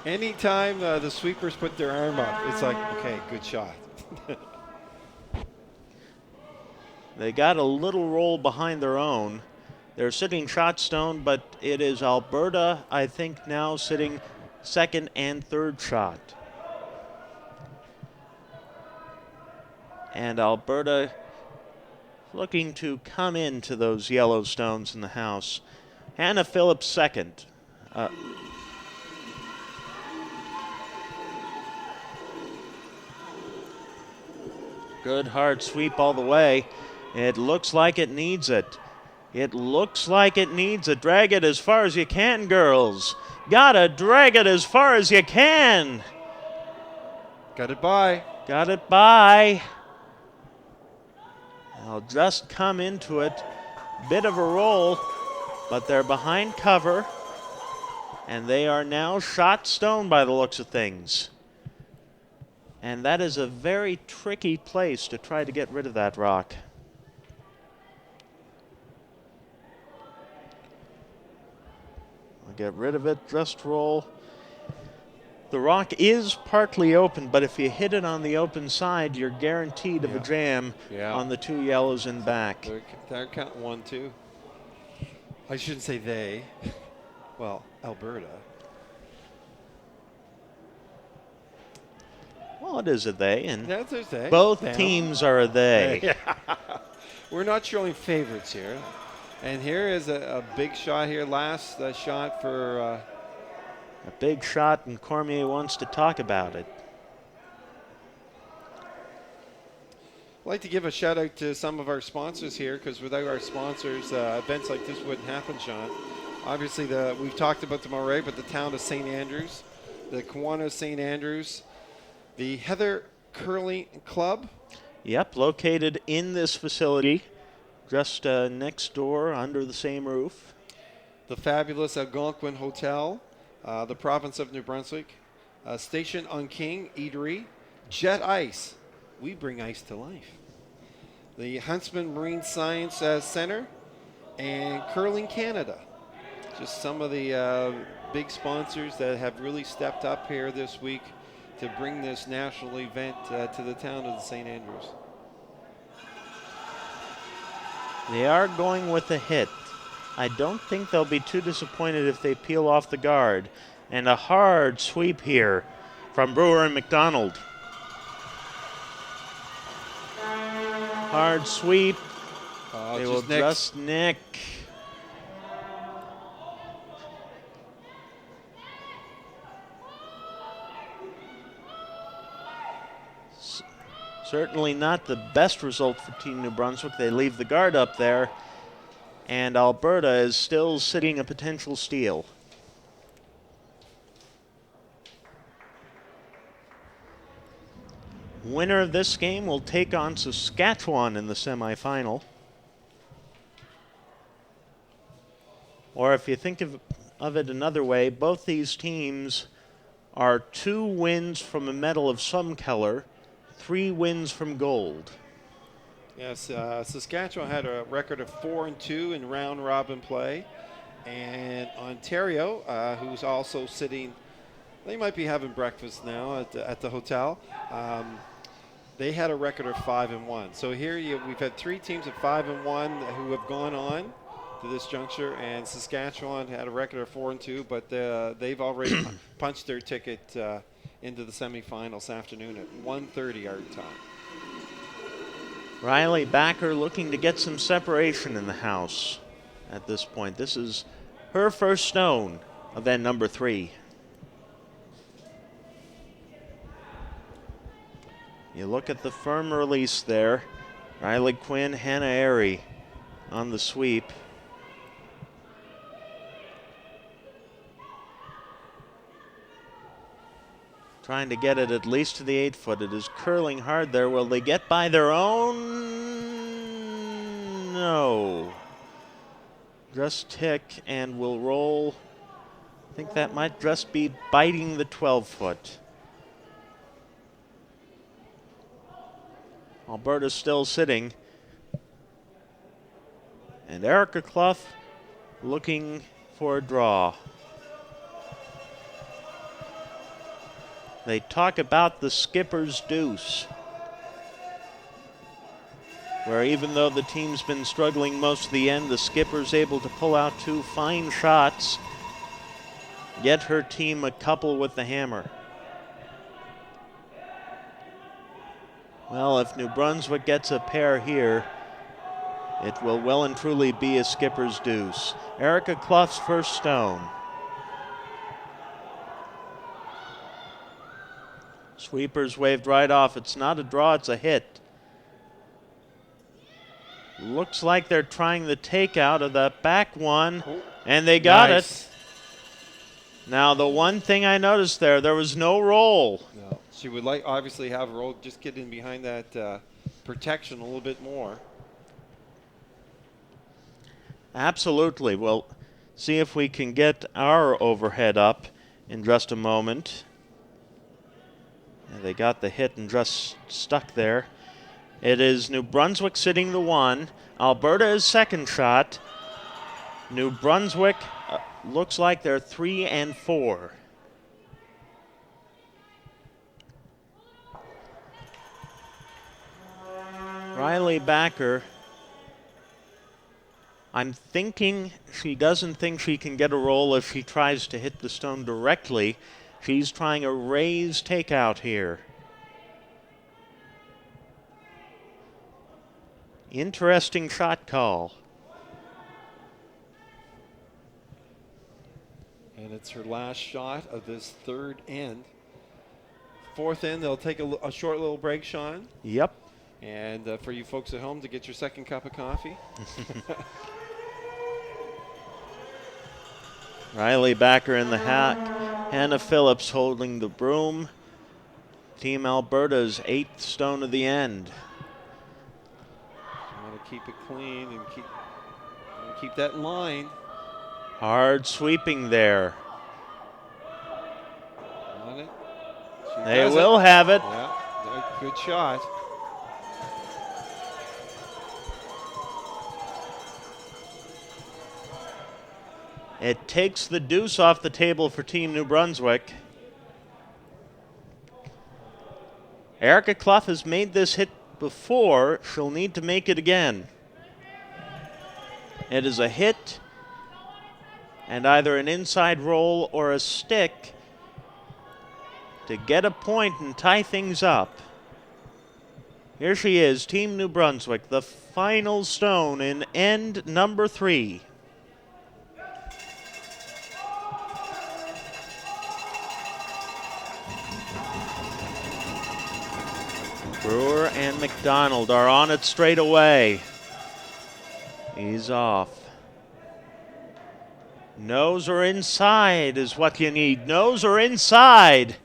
Anytime the sweepers put their arm up, it's like, okay, good shot. They got a little roll behind their own. They're sitting shot stone, but it is Alberta, I think, now sitting second and third shot. And Alberta looking to come into those yellow stones in the house. Hannah Phillips second. Good hard sweep all the way. It looks like it needs it. It looks like it needs it. Drag it as far as you can, girls. Gotta drag it as far as you can. Got it by. Got it by. They'll just come into it. Bit of a roll, but they're behind cover. And they are now shot stone by the looks of things. And that is a very tricky place to try to get rid of that rock. I'll get rid of it, just roll. The rock is partly open, but if you hit it on the open side, you're guaranteed of a jam on the 2 yellows in back. They're counting 1, 2. I shouldn't say they. Well, Alberta. Well, it is a they, and That's a they. both teams are a they. We're not showing favorites here. And here is a big shot here. Last shot for... a big shot, and Cormier wants to talk about it. I'd like to give a shout out to some of our sponsors here, because without our sponsors, events like this wouldn't happen, Sean. Obviously, we've talked about them already, but the town of St. Andrews, the Kiwanis St. Andrews, the Heather Curling Club. Yep, located in this facility, just next door under the same roof. The fabulous Algonquin Hotel, the province of New Brunswick, Station on King Eatery, Jet Ice. We bring ice to life. The Huntsman Marine Science Center, and Curling Canada. Just some of the big sponsors that have really stepped up here this week to bring this national event to the town of the St. Andrews. They are going with a hit. I don't think they'll be too disappointed if they peel off the guard. And a hard sweep here from Brewer and McDonald. Hard sweep. They will just nick. Certainly not the best result for Team New Brunswick. They leave the guard up there, and Alberta is still sitting a potential steal. Winner of this game will take on Saskatchewan in the semifinal. Or if you think of it another way, both these teams are 2 wins from a medal of some color, 3 wins from gold. Yes, Saskatchewan had a record of 4-2 in round robin play, and Ontario, who's also sitting, they might be having breakfast now at the hotel. They had a record of 5-1. So here we've had 3 teams at 5-1 who have gone on to this juncture, and Saskatchewan had a record of 4-2, but they've already punched their ticket into the semifinals this afternoon at 1:30 our time. Riley Backer looking to get some separation in the house at this point. This is her first stone of end number 3. You look at the firm release there. Riley Quinn, Hannah Airy on the sweep. Trying to get it at least to the 8 foot. It is curling hard there. Will they get by their own? No. Just tick and will roll. I think that might just be biting the 12 foot. Alberta's still sitting. And Erica Clough looking for a draw. They talk about the skipper's deuce, where even though the team's been struggling most of the end, the skipper's able to pull out 2 fine shots, get her team a couple with the hammer. Well, if New Brunswick gets a pair here, it will well and truly be a skipper's deuce. Erica Clough's first stone. Sweepers waved right off. It's not a draw, it's a hit. Looks like they're trying the takeout of the back one, and they got it. Now, the one thing I noticed there was no roll. No. She would obviously have a roll, just get in behind that protection a little bit more. Absolutely. We'll see if we can get our overhead up in just a moment. They got the hit and just stuck there. It is New Brunswick sitting the 1. Alberta is second shot. New Brunswick looks like they're 3 and 4. Riley Backer, I'm thinking she doesn't think she can get a roll if she tries to hit the stone directly. She's trying a raised takeout here. Interesting shot call. And it's her last shot of this third end. Fourth end, they'll take a short little break, Sean. Yep. And for you folks at home to get your second cup of coffee. Riley Backer in the hack. Hannah Phillips holding the broom. Team Alberta's 8th stone of the end. Want to keep it clean and keep that in line. Hard sweeping there. On it. They will have it. Yeah, good shot. It takes the deuce off the table for Team New Brunswick. Erica Clough has made this hit before. She'll need to make it again. It is a hit and either an inside roll or a stick to get a point and tie things up. Here she is, Team New Brunswick, the final stone in end number 3. Brewer and McDonald are on it straight away. He's off. Nose or inside is what you need. Nose or inside.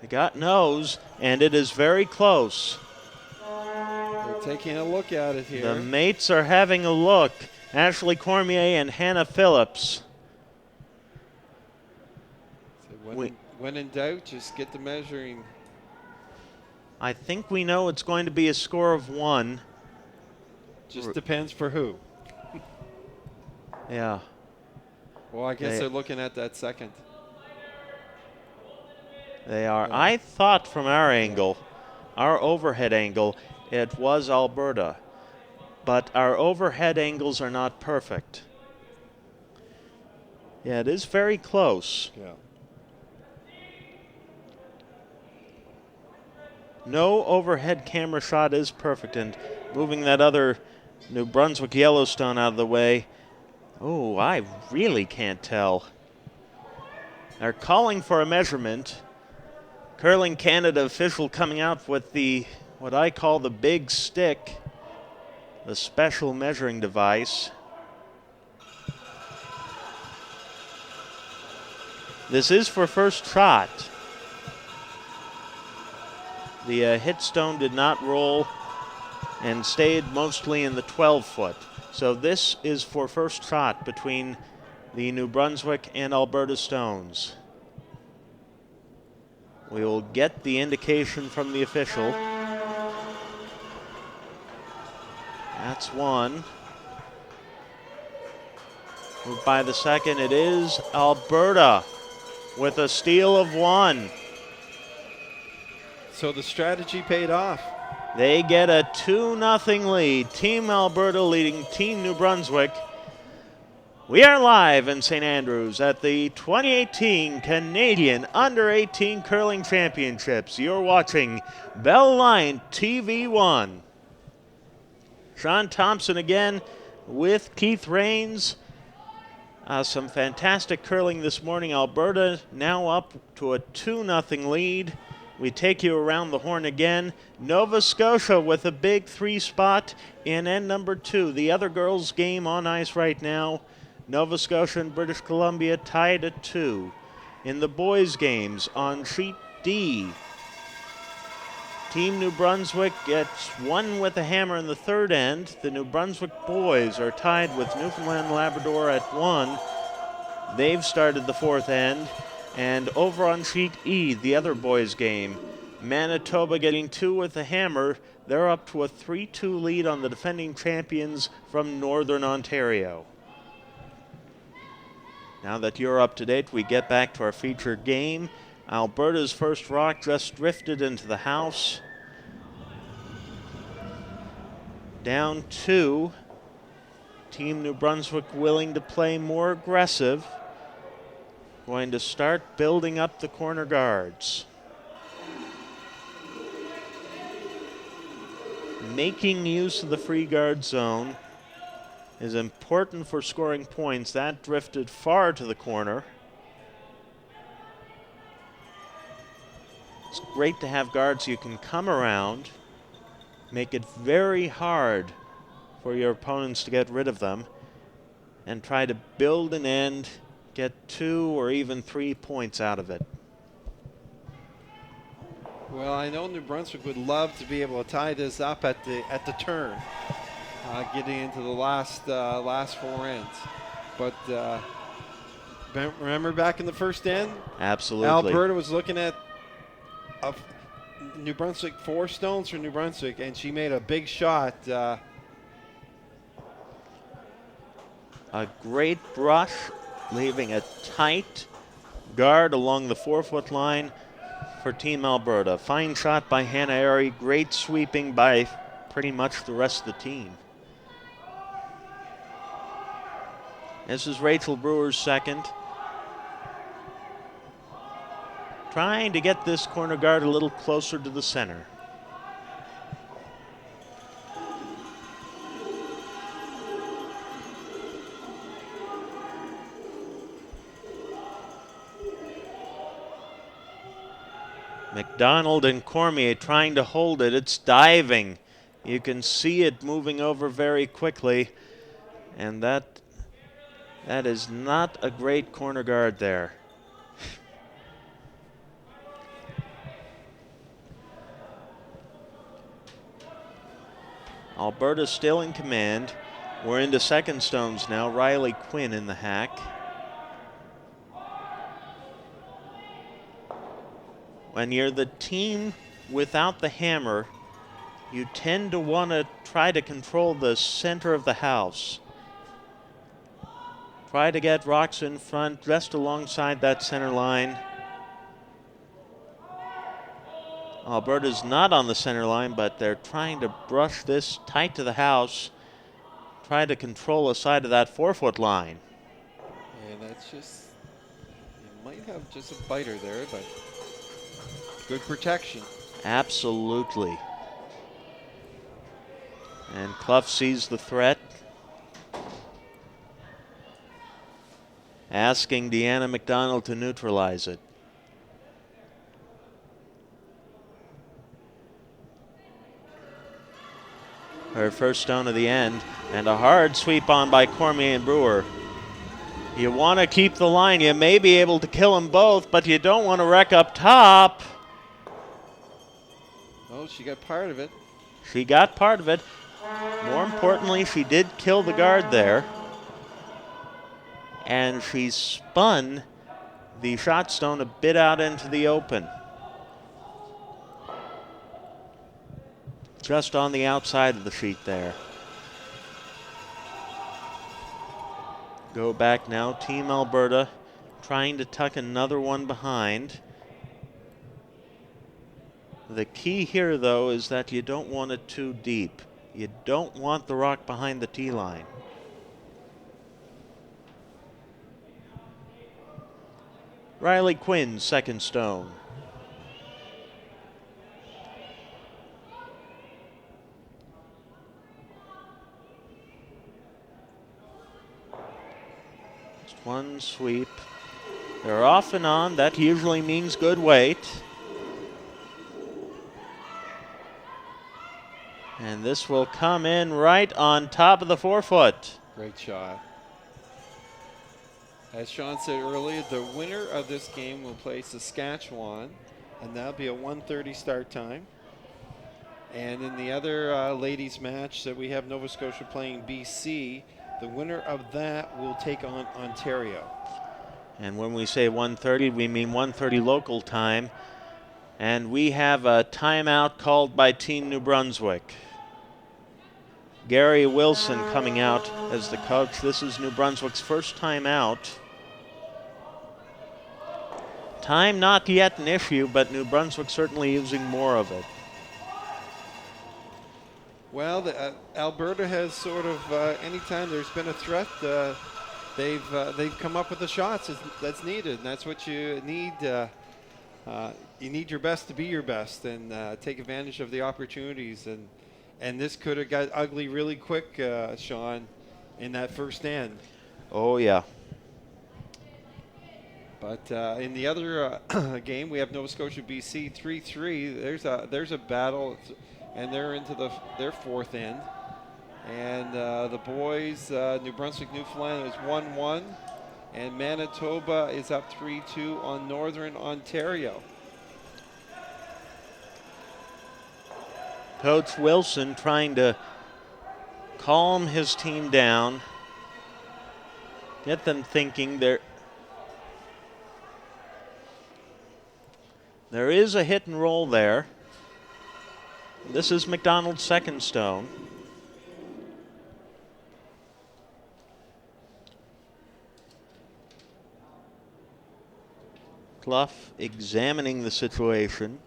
They got nose, and it is very close. They're taking a look at it here. The mates are having a look. Ashley Cormier and Hannah Phillips. So when in doubt, just get the measuring. I think we know it's going to be a score of 1. Just depends for who. Yeah. Well, I guess they're looking at that second. They are. Yeah. I thought from our angle, our overhead angle, it was Alberta. But our overhead angles are not perfect. Yeah, it is very close. Yeah. No overhead camera shot is perfect, and moving that other New Brunswick Yellowstone out of the way. Oh, I really can't tell. They're calling for a measurement. Curling Canada official coming out with what I call the big stick, the special measuring device. This is for first shot. The hit stone did not roll and stayed mostly in the 12-foot. So this is for first shot between the New Brunswick and Alberta stones. We will get the indication from the official. That's one. Moved by the second, it is Alberta with a steal of one. So the strategy paid off. They get a 2-0 lead. Team Alberta leading Team New Brunswick. We are live in St. Andrews at the 2018 Canadian Under-18 Curling Championships. You're watching Bell Line TV1. Sean Thompson again with Keith Rains. Some fantastic curling this morning. Alberta now up to a 2-0 lead. We take you around the horn again. Nova Scotia with a big 3 spot in end number 2. The other girls' game on ice right now. Nova Scotia and British Columbia tied at 2. In the boys' games on sheet D, Team New Brunswick gets 1 with a hammer in the third end. The New Brunswick boys are tied with Newfoundland and Labrador at 1. They've started the fourth end. And over on sheet E, the other boys' game, Manitoba getting 2 with a hammer. They're up to a 3-2 lead on the defending champions from Northern Ontario. Now that you're up to date, we get back to our featured game. Alberta's first rock just drifted into the house. Down 2. Team New Brunswick willing to play more aggressive. Going to start building up the corner guards. Making use of the free guard zone is important for scoring points. That drifted far to the corner. It's great to have guards you can come around, make it very hard for your opponents to get rid of them, and try to build an end, get 2 or even 3 points out of it. Well, I know New Brunswick would love to be able to tie this up at the turn, getting into the last 4 ends. But remember back in the first end? Absolutely. Alberta was looking at New Brunswick 4 stones for New Brunswick, and she made a big shot. A great brush, leaving a tight guard along the 4-foot line for Team Alberta. Fine shot by Hannah Airy. Great sweeping by pretty much the rest of the team. This is Rachel Brewer's second. Trying to get this corner guard a little closer to the center. McDonald and Cormier trying to hold it. It's diving. You can see it moving over very quickly. And that is not a great corner guard there. Alberta still in command. We're into second stones now. Riley Quinn in the hack. When you're the team without the hammer, you tend to want to try to control the center of the house. Try to get rocks in front, just alongside that center line. Alberta's not on the center line, but they're trying to brush this tight to the house, try to control the side of that 4-foot line. And that's just, you might have just a biter there, but good protection. Absolutely. And Clough sees the threat, asking Deanna McDonald to neutralize it. Her first stone of the end, and a hard sweep on by Cormier and Brewer. You want to keep the line. You may be able to kill them both, but you don't want to wreck up top. Oh, she got part of it. She got part of it. More importantly, she did kill the guard there. And she spun the shot stone a bit out into the open. Just on the outside of the sheet there. Go back now, Team Alberta trying to tuck another one behind. The key here, though, is that you don't want it too deep. You don't want the rock behind the tee line. Riley Quinn, second stone. Just one sweep. They're off and on. That usually means good weight. And this will come in right on top of the 4-foot. Great shot. As Sean said earlier, the winner of this game will play Saskatchewan, and that'll be a 1:30 start time. And in the other ladies match that we have Nova Scotia playing BC, the winner of that will take on Ontario. And when we say 1:30, we mean 1:30 local time. And we have a timeout called by Team New Brunswick. Gary Wilson coming out as the coach. This is New Brunswick's first timeout. Time not yet an issue, but New Brunswick certainly using more of it. Well, Alberta has sort of, anytime there's been a threat, they've come up with the shots that's needed, and that's what you need. You need your best to be your best and take advantage of the opportunities. And this could have got ugly really quick, Sean, in that first end. Oh, yeah. But in the other game, we have Nova Scotia BC 3-3. There's a battle, and they're into their fourth end. And the boys, New Brunswick, Newfoundland is 1-1, and Manitoba is up 3-2 on Northern Ontario. Coach Wilson trying to calm his team down, get them thinking. There is a hit and roll there. This is McDonald's second stone. Clough examining the situation.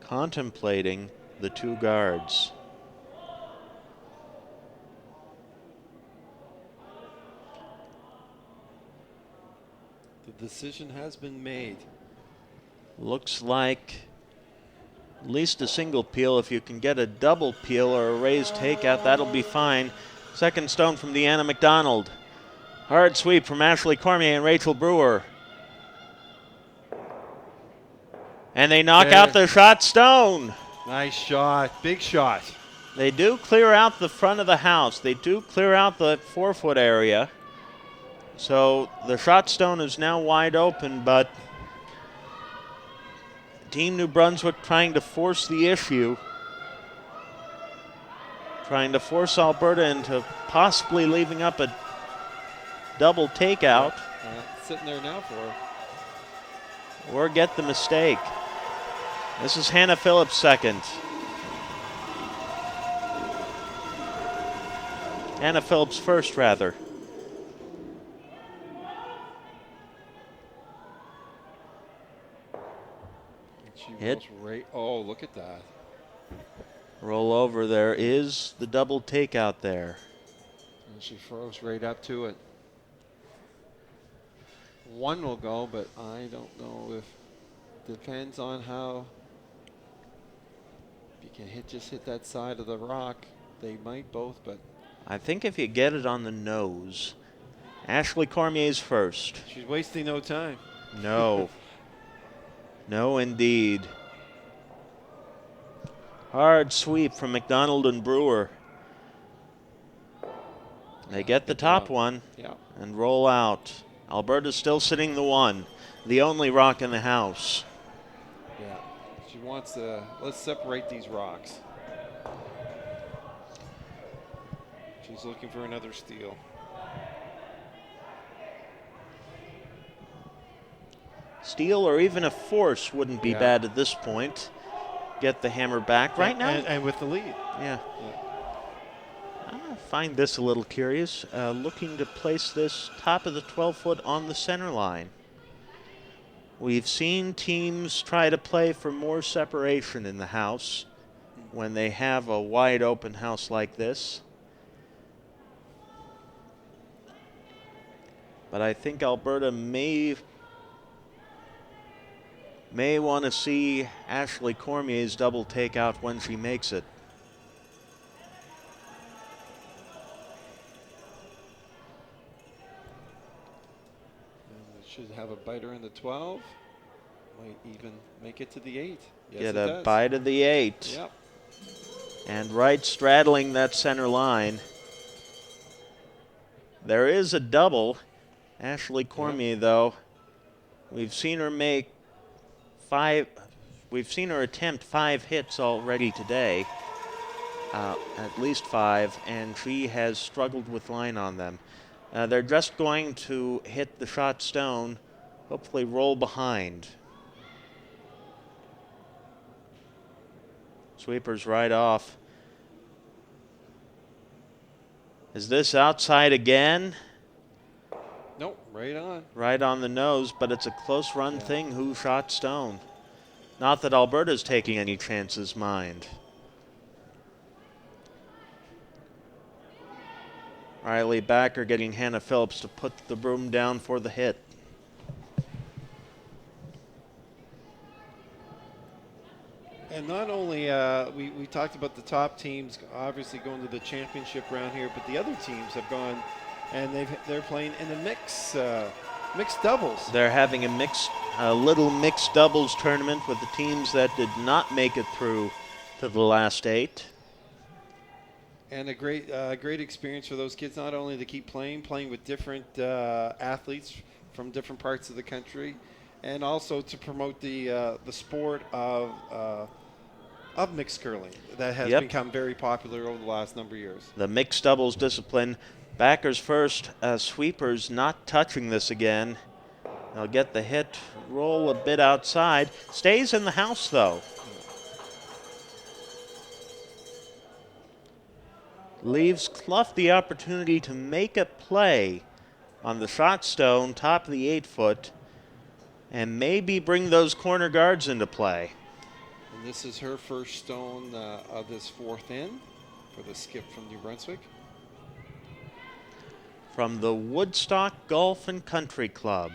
Contemplating the two guards. The decision has been made. Looks like at least a single peel. If you can get a double peel or a raised takeout, that'll be fine. Second stone from Deanna McDonald. Hard sweep from Ashley Cormier and Rachel Brewer. And they knock out the shot stone. Nice shot. Big shot. They do clear out the front of the house. They do clear out the 4-foot area. So the shot stone is now wide open, but Team New Brunswick trying to force the issue. Trying to force Alberta into possibly leaving up a double takeout. Sitting there now for her. Or get the mistake. This is Hannah Phillips second. Hannah Phillips first, rather. Hit. Oh, look at that. Roll over. There is the double takeout there. She froze right up to it. One will go, but I don't know if, depends on how, if you can just hit that side of the rock. They might both, but. I think if you get it on the nose, Ashley Cormier's first. She's wasting no time. No. No, indeed. Hard sweep from McDonald and Brewer. They get the top one and roll out. Alberta's still sitting the one, the only rock in the house. Yeah, she wants to, let's separate these rocks. She's looking for another steal. Steal or even a force wouldn't be bad at this point. Get the hammer back right now. And with the lead. Yeah. I find this a little curious. Looking to place this top of the 12-foot on the center line. We've seen teams try to play for more separation in the house when they have a wide open house like this. But I think Alberta may want to see Ashley Cormier's double takeout when she makes it. And it should have a biter in the 12. Might even make it to the 8. Yes, Get a bite of the 8. Yep. And right straddling that center line. There is a double. Ashley Cormier, though, we've seen her make 5. We've seen her attempt 5 hits already today, at least 5, and she has struggled with line on them. They're just going to hit the shot stone, hopefully roll behind. Sweepers right off. Is this outside again? Nope, right on. Right on the nose, but it's a close run thing. Who shot stone? Not that Alberta's taking any chances, mind. Riley Backer getting Hannah Phillips to put the broom down for the hit. And not only, we talked about the top teams obviously going to the championship round here, but the other teams have gone and they're playing in a mixed doubles. They're having a little mixed doubles tournament with the teams that did not make it through to the last 8. And a great experience for those kids, not only to keep playing with different athletes from different parts of the country, and also to promote the sport of mixed curling that has become very popular over the last number of years. The mixed doubles discipline. Backers first, sweepers not touching this again. They'll get the hit, roll a bit outside. Stays in the house, though. Leaves Clough the opportunity to make a play on the shot stone, top of the 8-foot, and maybe bring those corner guards into play. And this is her first stone of this 4th in for the skip from New Brunswick. From the Woodstock Golf and Country Club.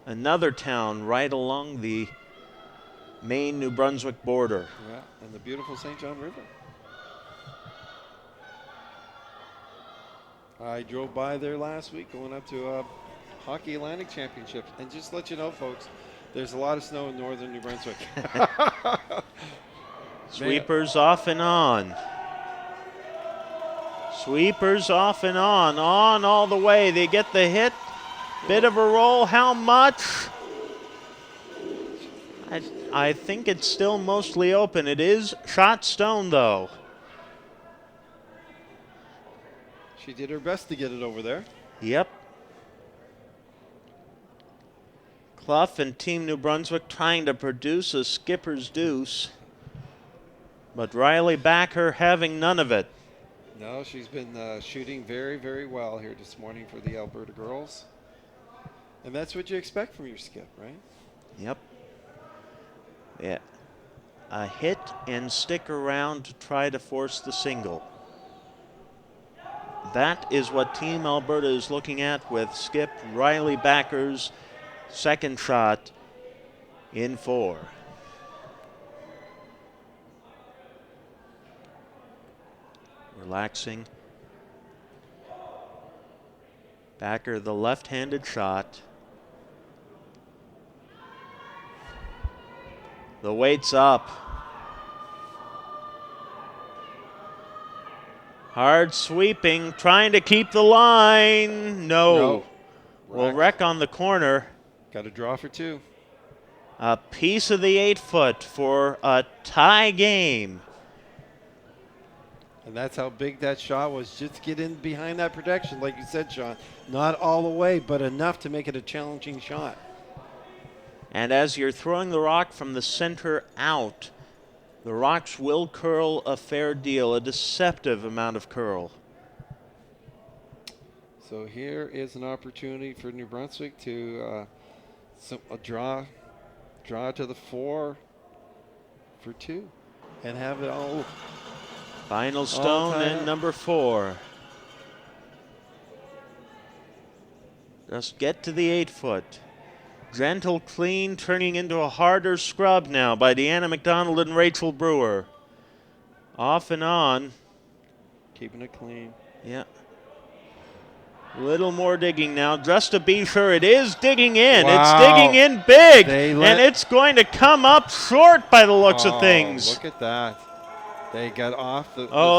Another town right along the Maine-New Brunswick border. Yeah, and the beautiful St. John River. I drove by there last week going up to Hockey Atlantic Championships. And just to let you know, folks, there's a lot of snow in northern New Brunswick. Sweepers off and on. Sweepers off and on all the way. They get the hit. Bit of a roll. How much? I think it's still mostly open. It is shot stone, though. She did her best to get it over there. Yep. Clough and Team New Brunswick trying to produce a skipper's deuce. But Riley Backer having none of it. No, she's been shooting very, very well here this morning for the Alberta girls. And that's what you expect from your skip, right? Yep. Yeah. A hit and stick around to try to force the single. that is what Team Alberta is looking at with Skip Riley Backer's second shot in 4. Relaxing. Backer, the left-handed shot. The weight's up. Hard sweeping, trying to keep the line. No. Will wreck on the corner. Got a draw for 2. A piece of the 8-foot for a tie game. And that's how big that shot was. Just get in behind that protection, like you said, Sean. Not all the way, but enough to make it a challenging shot. And as you're throwing the rock from the center out, the rocks will curl a fair deal, a deceptive amount of curl. So here is an opportunity for New Brunswick to draw to the 4 for 2 and have it all. Final stone and number 4. Just get to the 8-foot. Gentle clean, turning into a harder scrub now by Deanna McDonald and Rachel Brewer. Off and on. Keeping it clean. Yeah. Little more digging now, just to be sure. It is digging in. Wow. It's digging in big. And it's going to come up short by the looks of things. Look at that. They got off.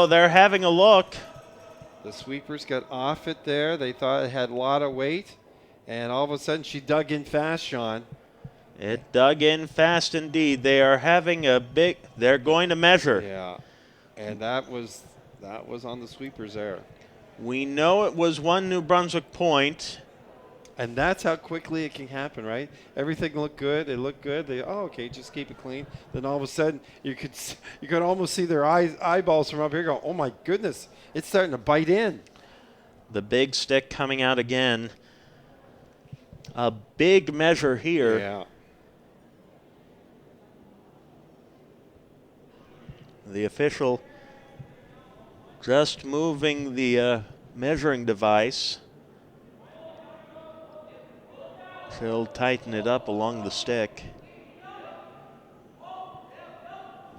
They're having a look. The sweepers got off it there. They thought it had a lot of weight. And all of a sudden, she dug in fast, Sean. It dug in fast indeed. They are having they're going to measure. Yeah. And that was on the sweepers there. We know it was 1 New Brunswick point. And that's how quickly it can happen, right? Everything looked good. It looked good. Okay, just keep it clean. Then all of a sudden, you could almost see their eyeballs from up here go, oh, my goodness, it's starting to bite in. The big stick coming out again. A big measure here. Yeah. The official just moving the measuring device. She'll tighten it up along the stick.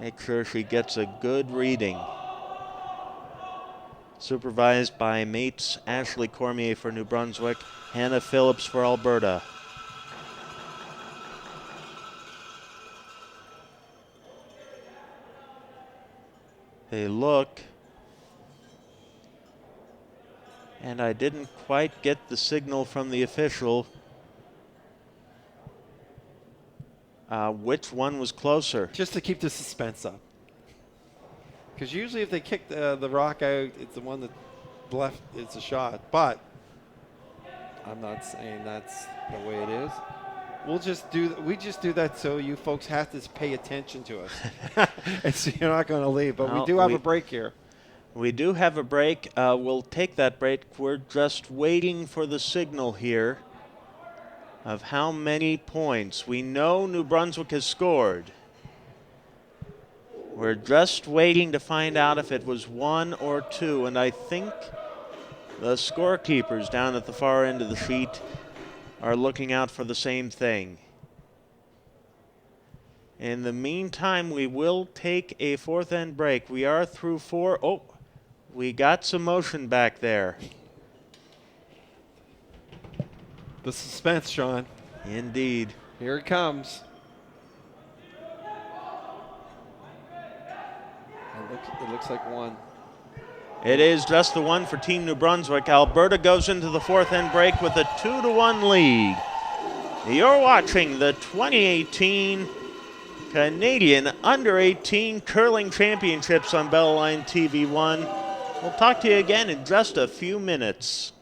Make sure she gets a good reading. Supervised by mates Ashley Cormier for New Brunswick, Hannah Phillips for Alberta. They look, and I didn't quite get the signal from the official which one was closer. Just to keep the suspense up. Because usually if they kick the rock out, it's the one that left, it's a shot. But I'm not saying that's the way it is. We just do that so you folks have to pay attention to us. And so you're not going to leave. But we do have a break here. We do have a break. We'll take that break. We're just waiting for the signal here of how many points. We know New Brunswick has scored. We're just waiting to find out if it was 1 or 2, and I think the scorekeepers down at the far end of the sheet are looking out for the same thing. In the meantime, we will take a 4th end break. We are through 4. Oh, we got some motion back there. The suspense, Sean. Indeed. Here it comes. It looks like 1. It is just the 1 for Team New Brunswick. Alberta goes into the 4th end break with a 2-1 lead. You're watching the 2018 Canadian Under-18 Curling Championships on Bellaline TV1. We'll talk to you again in just a few minutes.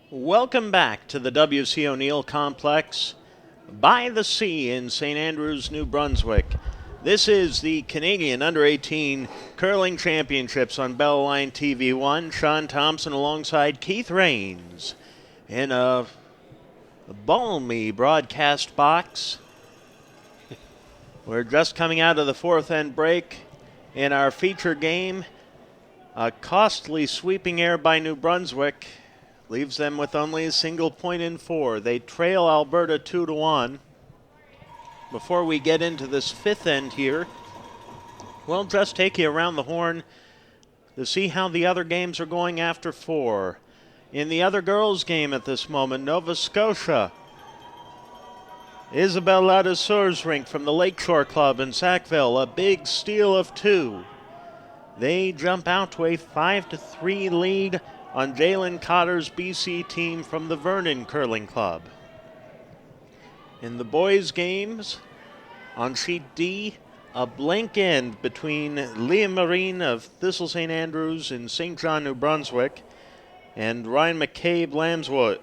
Welcome back to the W.C. O'Neill Complex by the Sea in St. Andrews, New Brunswick. This is the Canadian Under-18 Curling Championships on Bell Line TV1. Sean Thompson alongside Keith Rains in a balmy broadcast box. We're just coming out of the fourth end break in our feature game. A costly sweeping error by New Brunswick leaves them with only a single point in four. They trail Alberta 2-1. Before we get into this fifth end here, we'll just take you around the horn to see how the other games are going after four. In the other girls' game at this moment, Nova Scotia, Isabelle Ladesseur's rink from the Lakeshore Club in Sackville, a big steal of two. They jump out to a 5-3 lead on Jalen Cotter's BC team from the Vernon Curling Club. In the boys' games, on sheet D, a blank end between Liam Marine of Thistle St. Andrews in St. John, New Brunswick, and Ryan McNeil Lambswood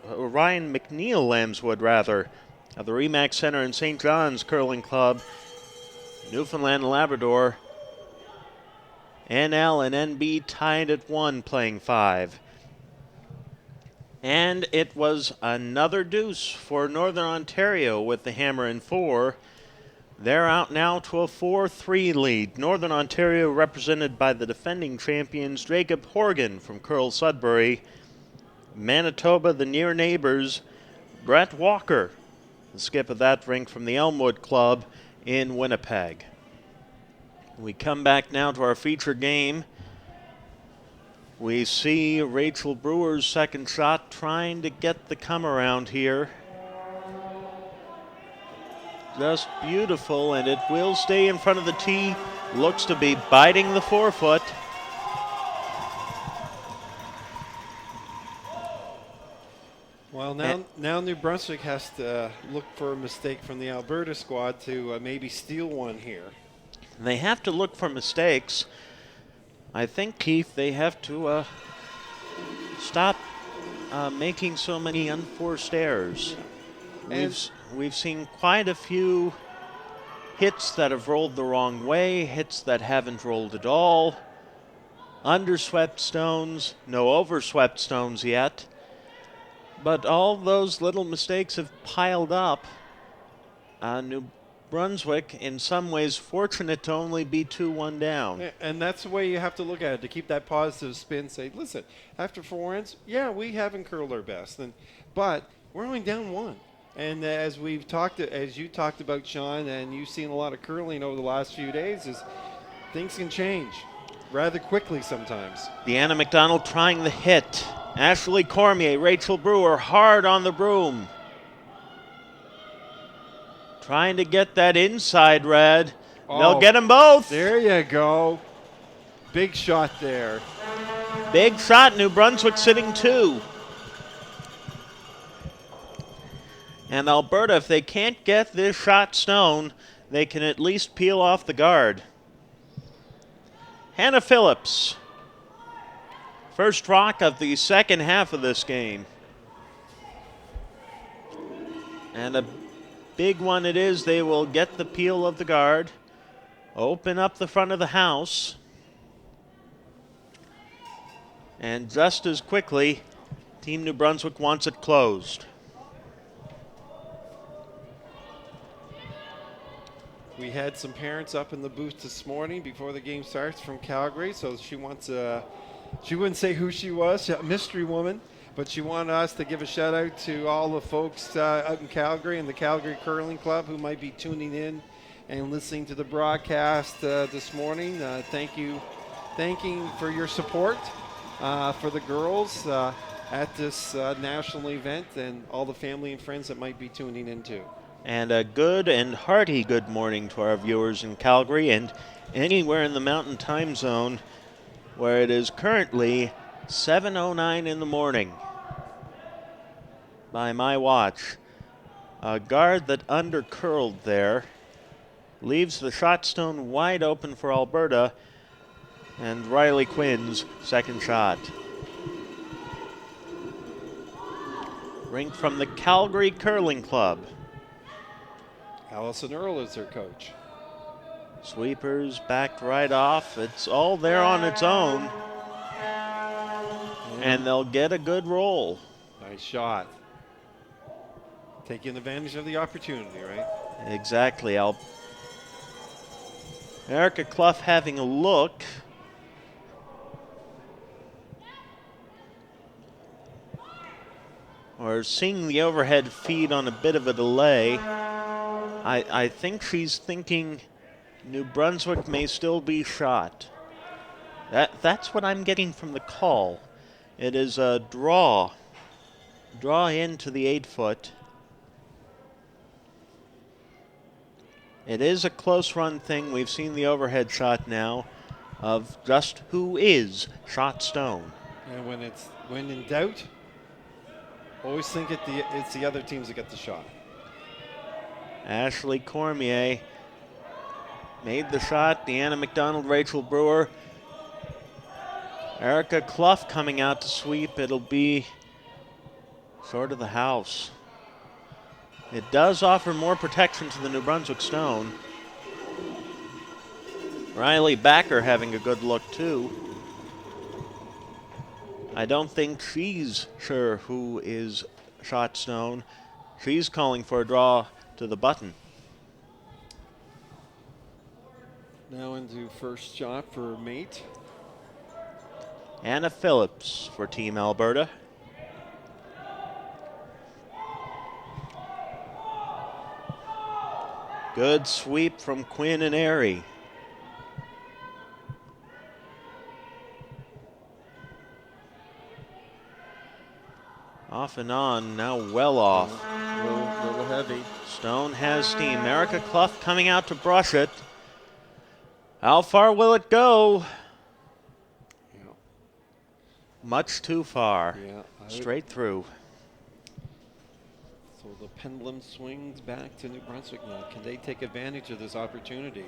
of the Remax Center in St. John's Curling Club, Newfoundland and Labrador. NL and NB tied at 1, playing 5. And it was another deuce for Northern Ontario with the hammer in 4. They're out now to a 4-3 lead. Northern Ontario represented by the defending champions Jacob Horgan from Curl Sudbury. Manitoba, the near neighbors, Brett Walker, the skip of that rink from the Elmwood Club in Winnipeg. We come back now to our feature game. We see Rachel Brewer's second shot trying to get the come around here. Just beautiful, and it will stay in front of the tee. Looks to be biting the forefoot. Well, now New Brunswick has to look for a mistake from the Alberta squad to maybe steal one here. They have to look for mistakes. I think, Keith, they have to stop making so many unforced errors. We've seen quite a few hits that have rolled the wrong way, hits that haven't rolled at all. underswept stones, no overswept stones yet. But all those little mistakes have piled up. New Brunswick, in some ways, fortunate to only be 2-1 down. And that's the way you have to look at it, to keep that positive spin. Say, listen, after 4 ends, yeah, we haven't curled our best, but we're only down 1. And as you talked about, Sean, and you've seen a lot of curling over the last few days, is things can change rather quickly sometimes. Deanna McDonald trying the hit. Ashley Cormier, Rachel Brewer hard on the broom. Trying to get that inside red. They'll get them both. There you go. Big shot there. Big shot, New Brunswick sitting 2. And Alberta, if they can't get this shot stone, they can at least peel off the guard. Hannah Phillips. First rock of the second half of this game. And a big one it is. They will get the peel of the guard, open up the front of the house, and just as quickly, Team New Brunswick wants it closed. We had some parents up in the booth this morning before the game starts from Calgary, so she wants she wouldn't say who she was, a mystery woman, but she wanted us to give a shout out to all the folks out in Calgary and the Calgary Curling Club who might be tuning in and listening to the broadcast this morning. Thanking for your support for the girls at this national event, and all the family and friends that might be tuning in too. And a good and hearty good morning to our viewers in Calgary and anywhere in the Mountain Time Zone, where it is currently 7:09 in the morning by my watch. A guard that undercurled there leaves the shot stone wide open for Alberta, and Riley Quinn's second shot. Rink from the Calgary Curling Club. Allison Earle is their coach. Sweepers backed right off. It's all there on its own. And they'll get a good roll. Nice shot. Taking advantage of the opportunity, right? Exactly. Erica Clough having a look. Or seeing the overhead feed on a bit of a delay. I think she's thinking New Brunswick may still be shot. That's what I'm getting from the call. It is a draw. Draw into the 8-foot. It is a close run thing. We've seen the overhead shot now of just who is shot stone. And when in doubt, always think it's the other teams that get the shot. Ashley Cormier made the shot. Deanna McDonald, Rachel Brewer. Erica Clough coming out to sweep. It'll be short of the house. It does offer more protection to the New Brunswick stone. Riley Backer having a good look too. I don't think she's sure who is shot stone. She's calling for a draw to the button. Now into first shot for mate. Anna Phillips for Team Alberta. Good sweep from Quinn and Airy. Off and on, now well off. Little heavy. Stone has steam. Erica Clough coming out to brush it. How far will it go? Yeah. Much too far. Yeah. Straight through. So the pendulum swings back to New Brunswick now. Can they take advantage of this opportunity?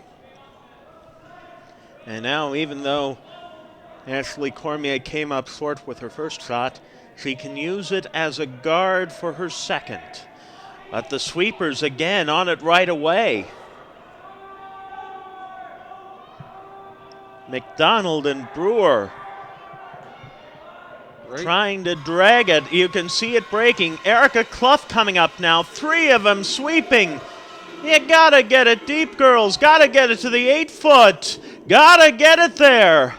And now, even though Ashley Cormier came up short with her first shot, she can use it as a guard for her second. But the sweepers again on it right away. McDonald and Brewer trying to drag it. You can see it breaking. Erica Clough coming up now. 3 of them sweeping. You gotta get it deep, girls. Gotta get it to the 8 foot. Gotta get it there.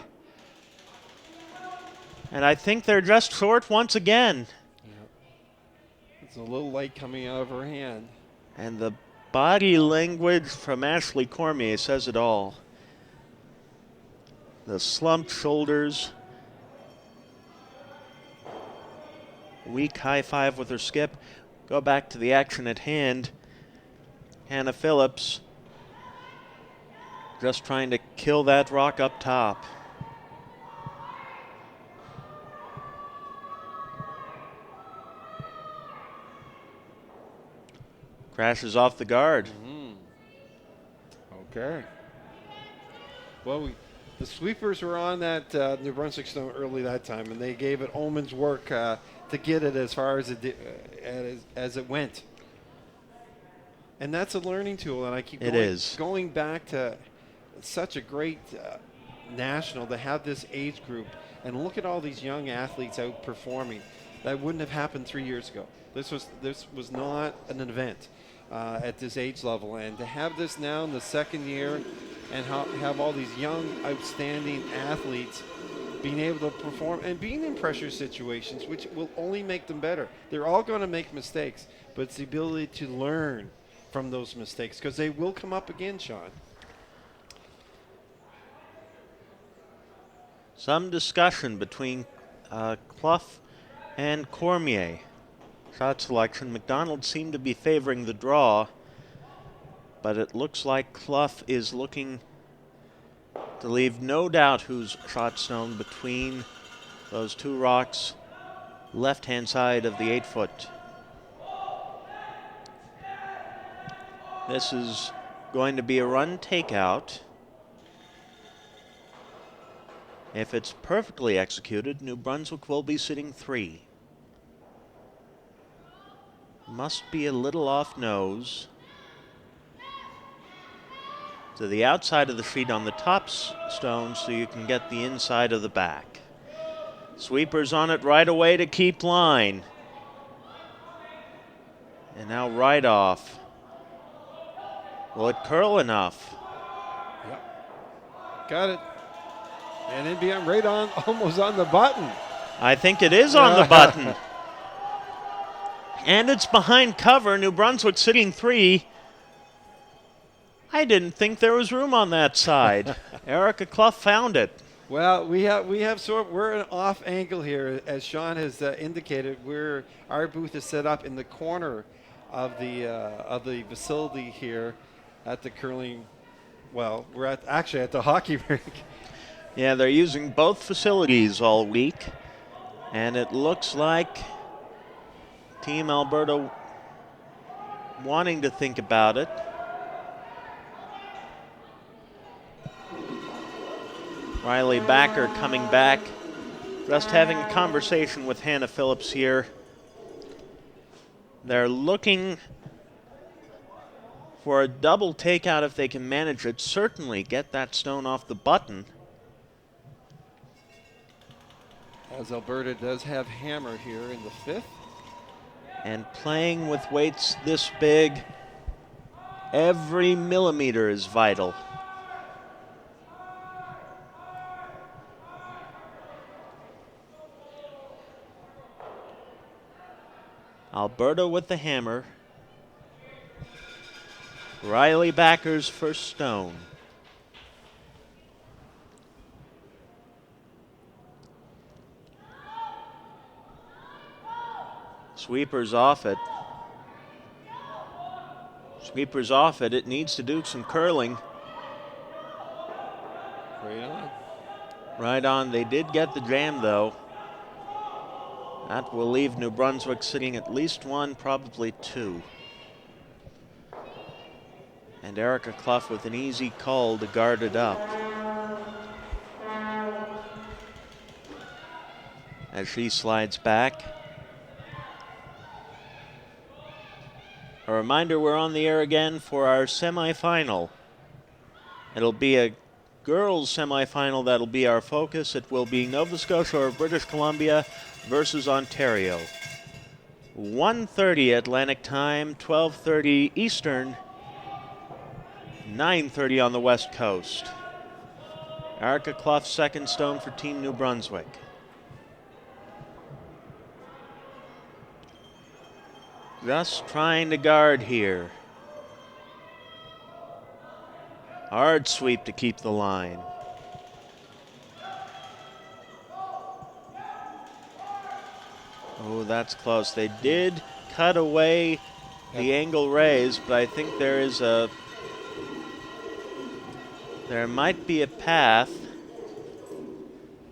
And I think they're just short once again. Yep. It's a little light coming out of her hand. And the body language from Ashley Cormier says it all. The slumped shoulders. Weak high five with her skip. Go back to the action at hand. Hannah Phillips just trying to kill that rock up top. Crashes off the guard. Okay. Well, the sweepers were on that New Brunswick stone early that time, and they gave it Omen's work to get it as far as it went. And that's a learning tool, and I keep going back to such a great national to have this age group and look at all these young athletes out performing. That wouldn't have happened 3 years ago. This was not an event at this age level, and to have this now in the second year and have all these young outstanding athletes being able to perform and being in pressure situations, which will only make them better. They're all going to make mistakes, but it's the ability to learn from those mistakes, because they will come up again, Sean. Some discussion between Clough and Cormier. Shot selection. McDonald seemed to be favoring the draw, but it looks like Clough is looking to leave no doubt whose shot stone between those 2 rocks, left-hand side of the 8 foot. This is going to be a run takeout. If it's perfectly executed, New Brunswick will be sitting 3. Must be a little off nose. To the outside of the sheet on the top stone so you can get the inside of the back. Sweepers on it right away to keep line. And now right off. Will it curl enough? Yep. Got it. And NBM right on, almost on the button. I think it is on the button. And it's behind cover. New Brunswick sitting 3. I didn't think there was room on that side. Erica Clough found it. Well, we're an off angle here, as Sean has indicated. Our booth is set up in the corner of the facility here at the curling. Well, we're actually at the hockey rink. Yeah, they're using both facilities all week, and it looks like Team Alberta wanting to think about it. Riley Backer coming back, just having a conversation with Hannah Phillips here. They're looking for a double takeout if they can manage it. Certainly get that stone off the button. As Alberta does have hammer here in the 5th. And playing with weights this big, every millimeter is vital. Alberta with the hammer. Riley Backer's first stone. Sweepers off it. Sweepers off it. It needs to do some curling. Right on. Right on. They did get the jam, though. That will leave New Brunswick sitting at least 1, probably 2. And Erica Clough with an easy call to guard it up. As she slides back. A reminder, we're on the air again for our semifinal. It'll be a girls semifinal that'll be our focus. It will be Nova Scotia or British Columbia versus Ontario. 1:30 Atlantic time, 12:30 Eastern, 9:30 on the West Coast. Erica Clough, second stone for Team New Brunswick. Just trying to guard here. Hard sweep to keep the line. Oh, that's close. They did cut away the angle raise, but I think there might be a path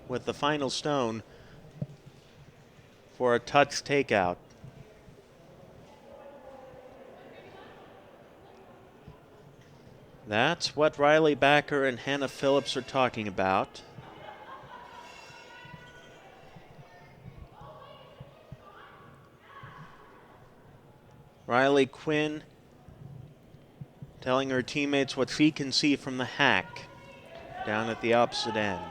with the final stone for a touch takeout. That's what Riley Backer and Hannah Phillips are talking about. Riley Quinn telling her teammates what she can see from the hack down at the opposite end.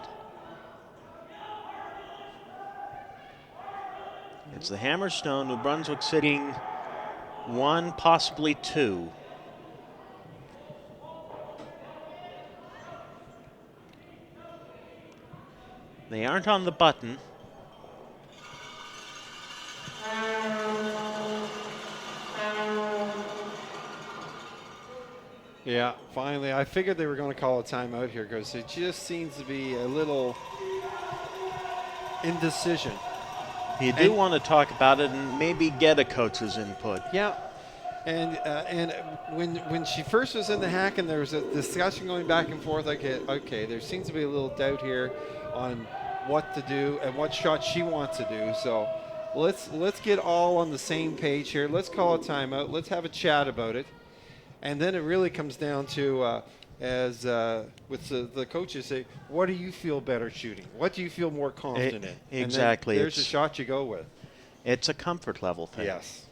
It's the Hammerstone, New Brunswick sitting 1, possibly 2. They aren't on the button. Yeah, finally. I figured they were going to call a timeout here because it just seems to be a little indecision. You do want to talk about it and maybe get a coach's input. Yeah, and when she first was in the hack and there was a discussion going back and forth, like, okay, there seems to be a little doubt here on what to do and what shot she wants to do. So let's get all on the same page here. Let's call a timeout. Let's have a chat about it. And then it really comes down to, with the coaches say, what do you feel better shooting? What do you feel more confident in? Exactly. There's a shot you go with. It's a comfort level thing. Yes.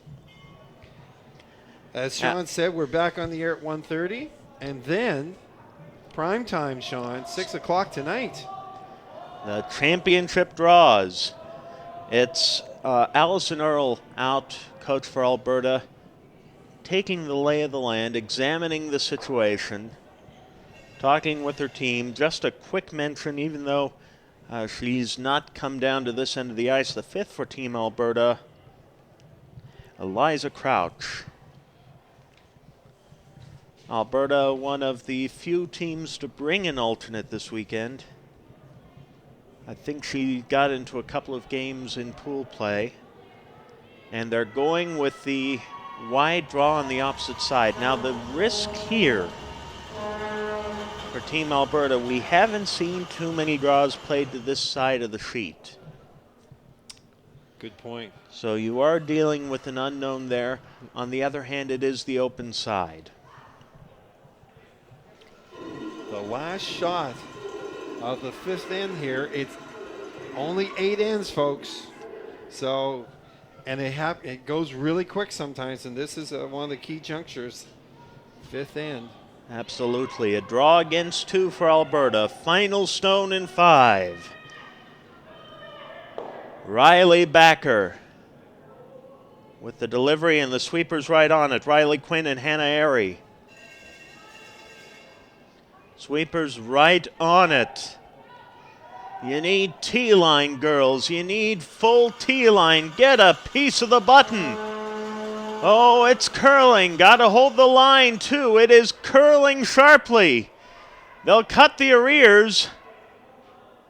As Sean said, we're back on the air at 1:30. And then prime time, Sean, 6 o'clock tonight. The championship draws. It's Allison Earle out, coach for Alberta, taking the lay of the land, examining the situation, talking with her team. Just a quick mention, even though she's not come down to this end of the ice, the 5th for Team Alberta, Eliza Crouch. Alberta, one of the few teams to bring an alternate this weekend. I think she got into a couple of games in pool play. And they're going with the wide draw on the opposite side. Now the risk here for Team Alberta, we haven't seen too many draws played to this side of the sheet. Good point. So you are dealing with an unknown there. On the other hand, it is the open side. The last shot of the 5th end here, it's only 8 ends, folks. So, and it goes really quick sometimes, and this is one of the key junctures, 5th end. Absolutely. A draw against 2 for Alberta. Final stone in 5. Riley Backer with the delivery and the sweepers right on it. Riley Quinn and Hannah Airy. Sweepers right on it. You need T-line, girls. You need full T-line. Get a piece of the button. Oh, it's curling. Got to hold the line, too. It is curling sharply. They'll cut the arrears,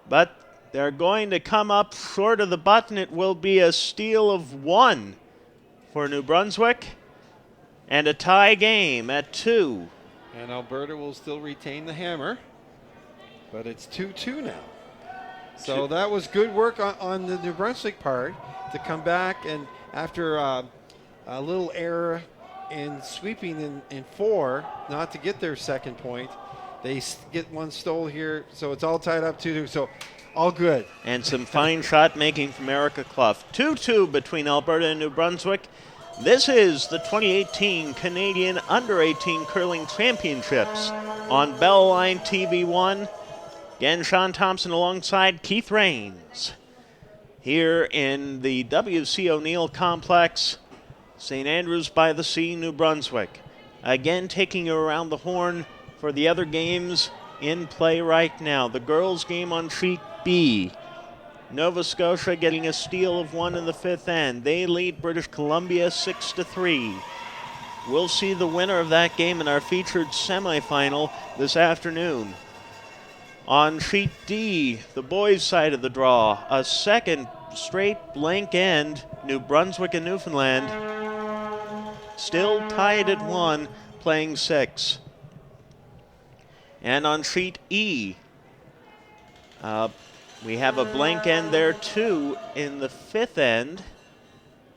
but they're going to come up short of the button. It will be a steal of 1 for New Brunswick and a tie game at 2. And Alberta will still retain the hammer, but it's 2-2 now. So that was good work on the New Brunswick part to come back, and after a little error in sweeping in 4, not to get their second point, they get one stole here, so it's all tied up 2-2. So all good. And some fine shot making from Erica Clough. 2-2 between Alberta and New Brunswick. This is the 2018 Canadian Under-18 Curling Championships on Bell Line TV1. Again, Sean Thompson alongside Keith Rains. Here in the W.C. O'Neill Complex, St. Andrews by the Sea, New Brunswick. Again, taking you around the horn for the other games in play right now. The girls' game on sheet B. Nova Scotia getting a steal of 1 in the 5th end. They lead British Columbia 6-3. We'll see the winner of that game in our featured semifinal this afternoon. On sheet D, the boys' side of the draw, a second straight blank end. New Brunswick and Newfoundland still tied at 1, playing 6. And on sheet E, we have a blank end there too in the 5th end.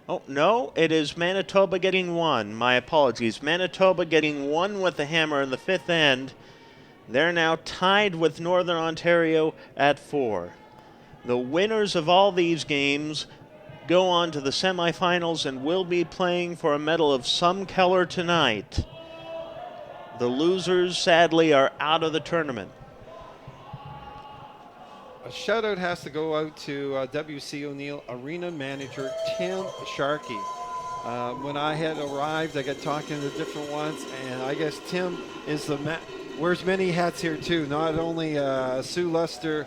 Oh, no, it is Manitoba getting 1. My apologies. Manitoba getting 1 with the hammer in the 5th end. They're now tied with Northern Ontario at 4. The winners of all these games go on to the semifinals and will be playing for a medal of some color tonight. The losers, sadly, are out of the tournament. A shout out has to go out to W.C. O'Neill Arena manager Tim Sharkey. When I had arrived, I got talking to different ones, and I guess Tim is wears many hats here too. Not only Sue Lister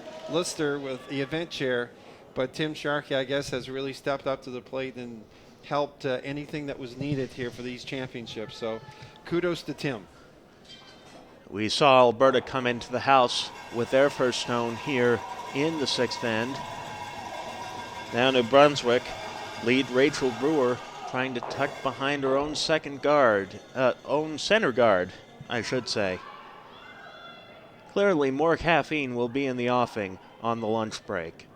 with the event chair, but Tim Sharkey, I guess, has really stepped up to the plate and helped anything that was needed here for these championships. So kudos to Tim. We saw Alberta come into the house with their first stone here in the 6th end. Now New Brunswick lead Rachel Brewer, trying to tuck behind her own own center guard, I should say. Clearly more caffeine will be in the offing on the lunch break.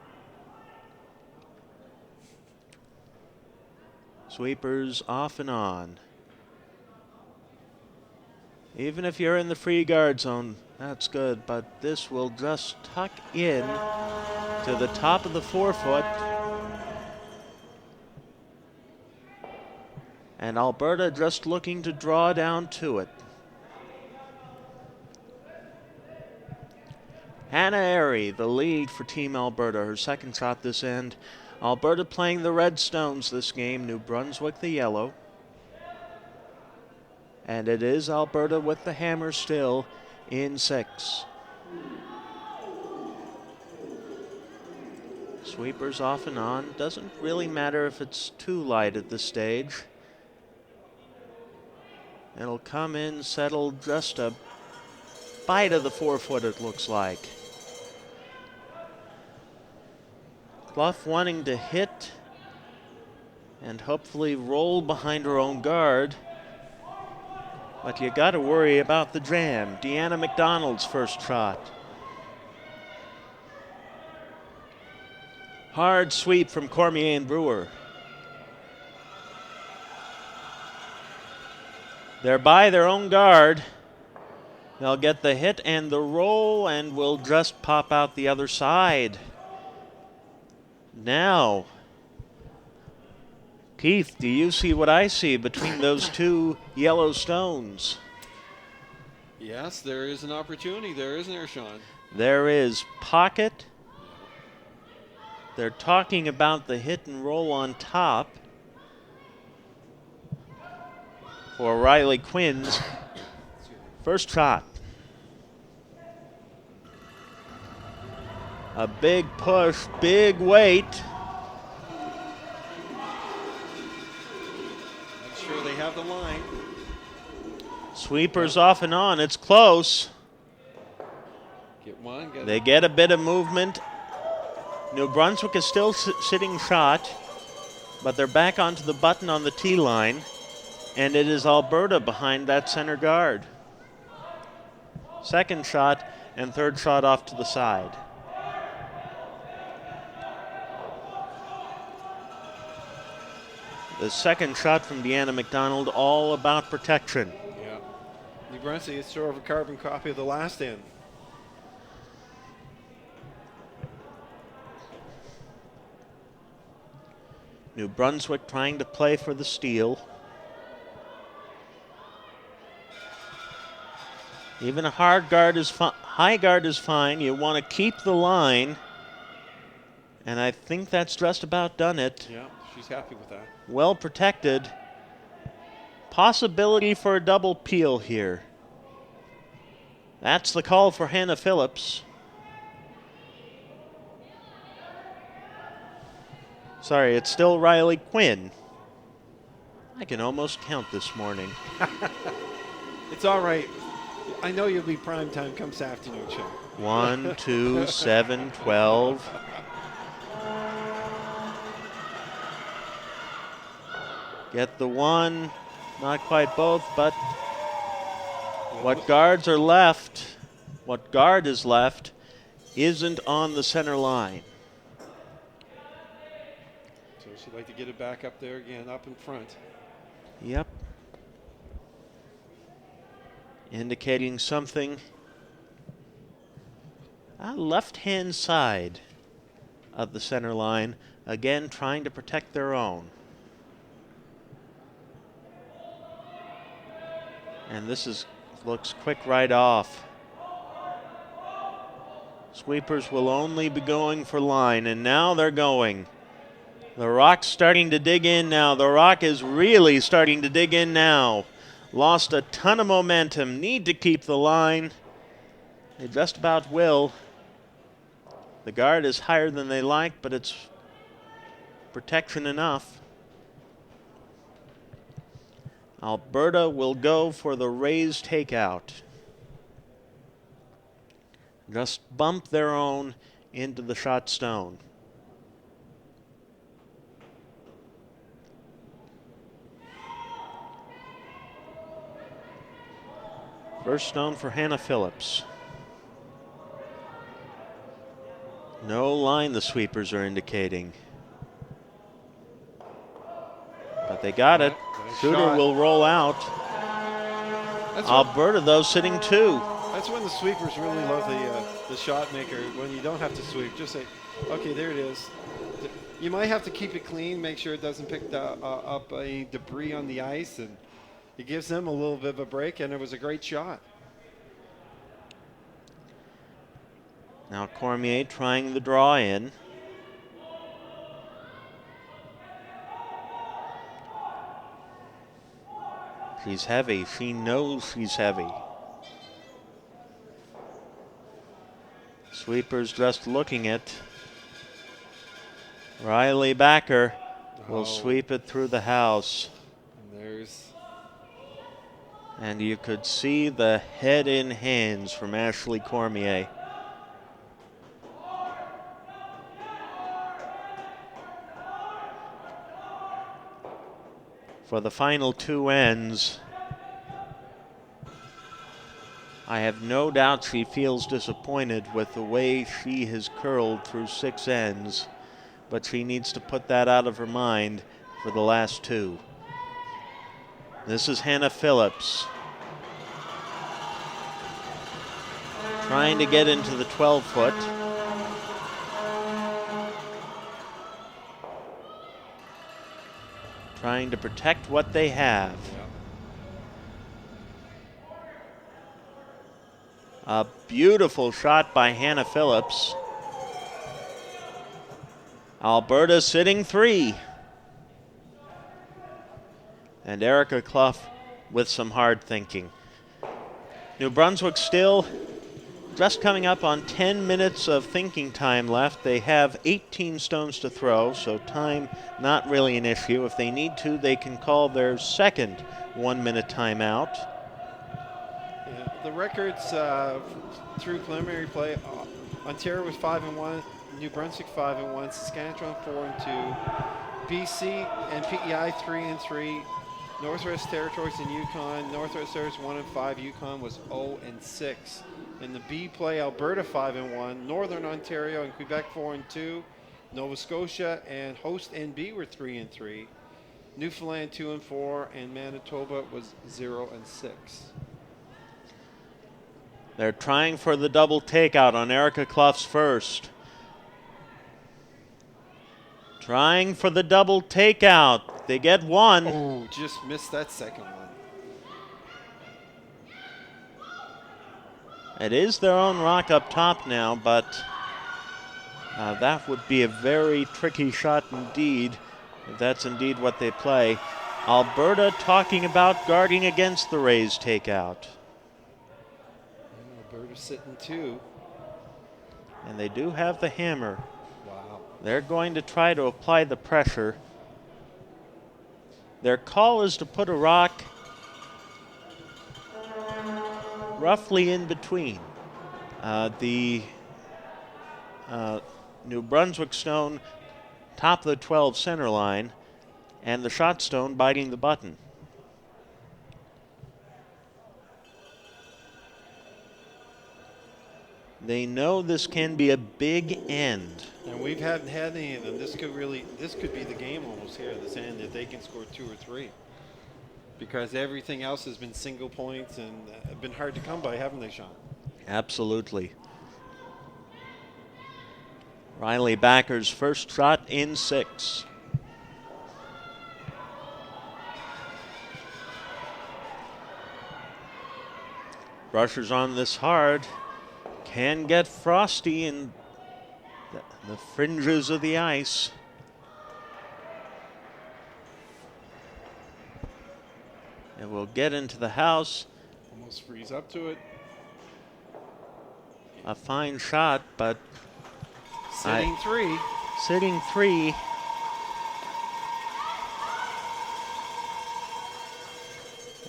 Sweepers off and on. Even if you're in the free guard zone, that's good, but this will just tuck in to the top of the 4-foot. And Alberta just looking to draw down to it. Hannah Airy, the lead for Team Alberta, her second shot this end. Alberta playing the red stones this game, New Brunswick the yellow. And it is Alberta with the hammer still in 6. Sweepers off and on. Doesn't really matter if it's too light at this stage. It'll come in, settle just a bite of the 4-foot, it looks like. Clough wanting to hit and hopefully roll behind her own guard. But you got to worry about the jam. Deanna McDonald's first shot. Hard sweep from Cormier and Brewer. They're by their own guard. They'll get the hit and the roll and will just pop out the other side. Now, Keith, do you see what I see between those two yellow stones? Yes, there is an opportunity there, isn't there, Sean? There is pocket. They're talking about the hit and roll on top for Riley Quinn's first shot. A big push, big weight. I'm sure they have the line. Sweepers off and on. It's close. Get one. They get a bit of movement. New Brunswick is still sitting shot, but they're back onto the button on the tee line, and it is Alberta behind that center guard. Second shot and third shot off to the side. The second shot from Deanna McDonald, all about protection. Yeah. New Brunswick is sort of a carbon copy of the last end. New Brunswick trying to play for the steal. Even a hard high guard is fine. You want to keep the line. And I think that's just about done it. Yeah, she's happy with that. Well protected. Possibility for a double peel here. That's the call for Hannah Phillips. Sorry, it's still Riley Quinn. I can almost count this morning. It's all right. I know you'll be prime time come this afternoon, show. 1, 2, 7, 12. Get the one, not quite both, but what guard is left isn't on the center line. So she'd like to get it back up there again, up in front. Yep. Indicating something. Left-hand side of the center line, again trying to protect their own. And this looks quick right off. Sweepers will only be going for line, and now they're going. The Rock's starting to dig in now. The Rock is really starting to dig in now. Lost a ton of momentum. Need to keep the line. They just about will. The guard is higher than they like, but it's protection enough. Alberta will go for the raised takeout. Just bump their own into the shot stone. First stone for Hannah Phillips. No line, the sweepers are indicating. But they got it. Shooter shot. will roll out. Alberta, though, sitting 2. That's when the sweepers really love the shot maker. When you don't have to sweep, just say, okay, there it is. You might have to keep it clean, make sure it doesn't pick up any debris on the ice, and it gives them a little bit of a break, and it was a great shot. Now Cormier trying the draw in. She's heavy. She knows she's heavy. Sweepers just looking it. Riley Backer will sweep it through the house. And you could see the head in hands from Ashley Cormier. For the final 2 ends, I have no doubt she feels disappointed with the way she has curled through 6 ends, but she needs to put that out of her mind for the last 2. This is Hannah Phillips trying to get into the 12-foot. Trying to protect what they have. A beautiful shot by Hannah Phillips. Alberta sitting 3. And Erica Clough with some hard thinking. New Brunswick still just coming up on 10 minutes of thinking time left. They have 18 stones to throw, so time not really an issue. If they need to, they can call their second 1-minute timeout. Yeah, the records through preliminary play, Ontario was 5-1, New Brunswick 5-1, Saskatchewan 4-2, BC and PEI 3-3, Northwest Territories and Yukon, Northwest Territories 1-5, Yukon was 0-6. In the B play, Alberta 5-1, Northern Ontario and Quebec 4-2, Nova Scotia and host NB were 3-3, Newfoundland 2-4, and Manitoba was 0-6. They're trying for the double takeout on Erica Clough's first. Trying for the double takeout. They get 1. Oh, just missed that second one. It is their own rock up top now, but that would be a very tricky shot indeed, if that's indeed what they play. Alberta talking about guarding against the Rays takeout. Alberta sitting 2. And they do have the hammer. Wow. They're going to try to apply the pressure. Their call is to put a rock roughly in between the New Brunswick stone, top of the 12 center line, and the shot stone biting the button. They know this can be a big end. And we haven't had any of them. This could be the game almost here, this end, if they can score 2 or 3. Because everything else has been single points and been hard to come by, haven't they, Sean? Absolutely. Riley Backer's first shot in 6. Rushers on this hard. Can get frosty in the fringes of the ice. It will get into the house. Almost freeze up to it. A fine shot, but sitting 3. Sitting 3.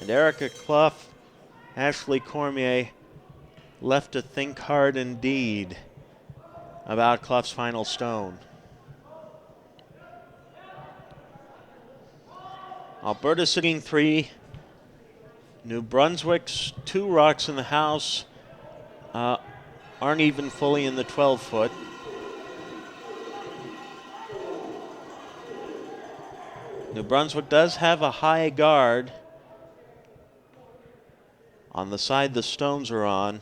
And Erica Clough, Ashley Cormier left to think hard indeed about Clough's final stone. Alberta sitting 3. New Brunswick's 2 rocks in the house aren't even fully in the 12-foot. New Brunswick does have a high guard on the side the stones are on.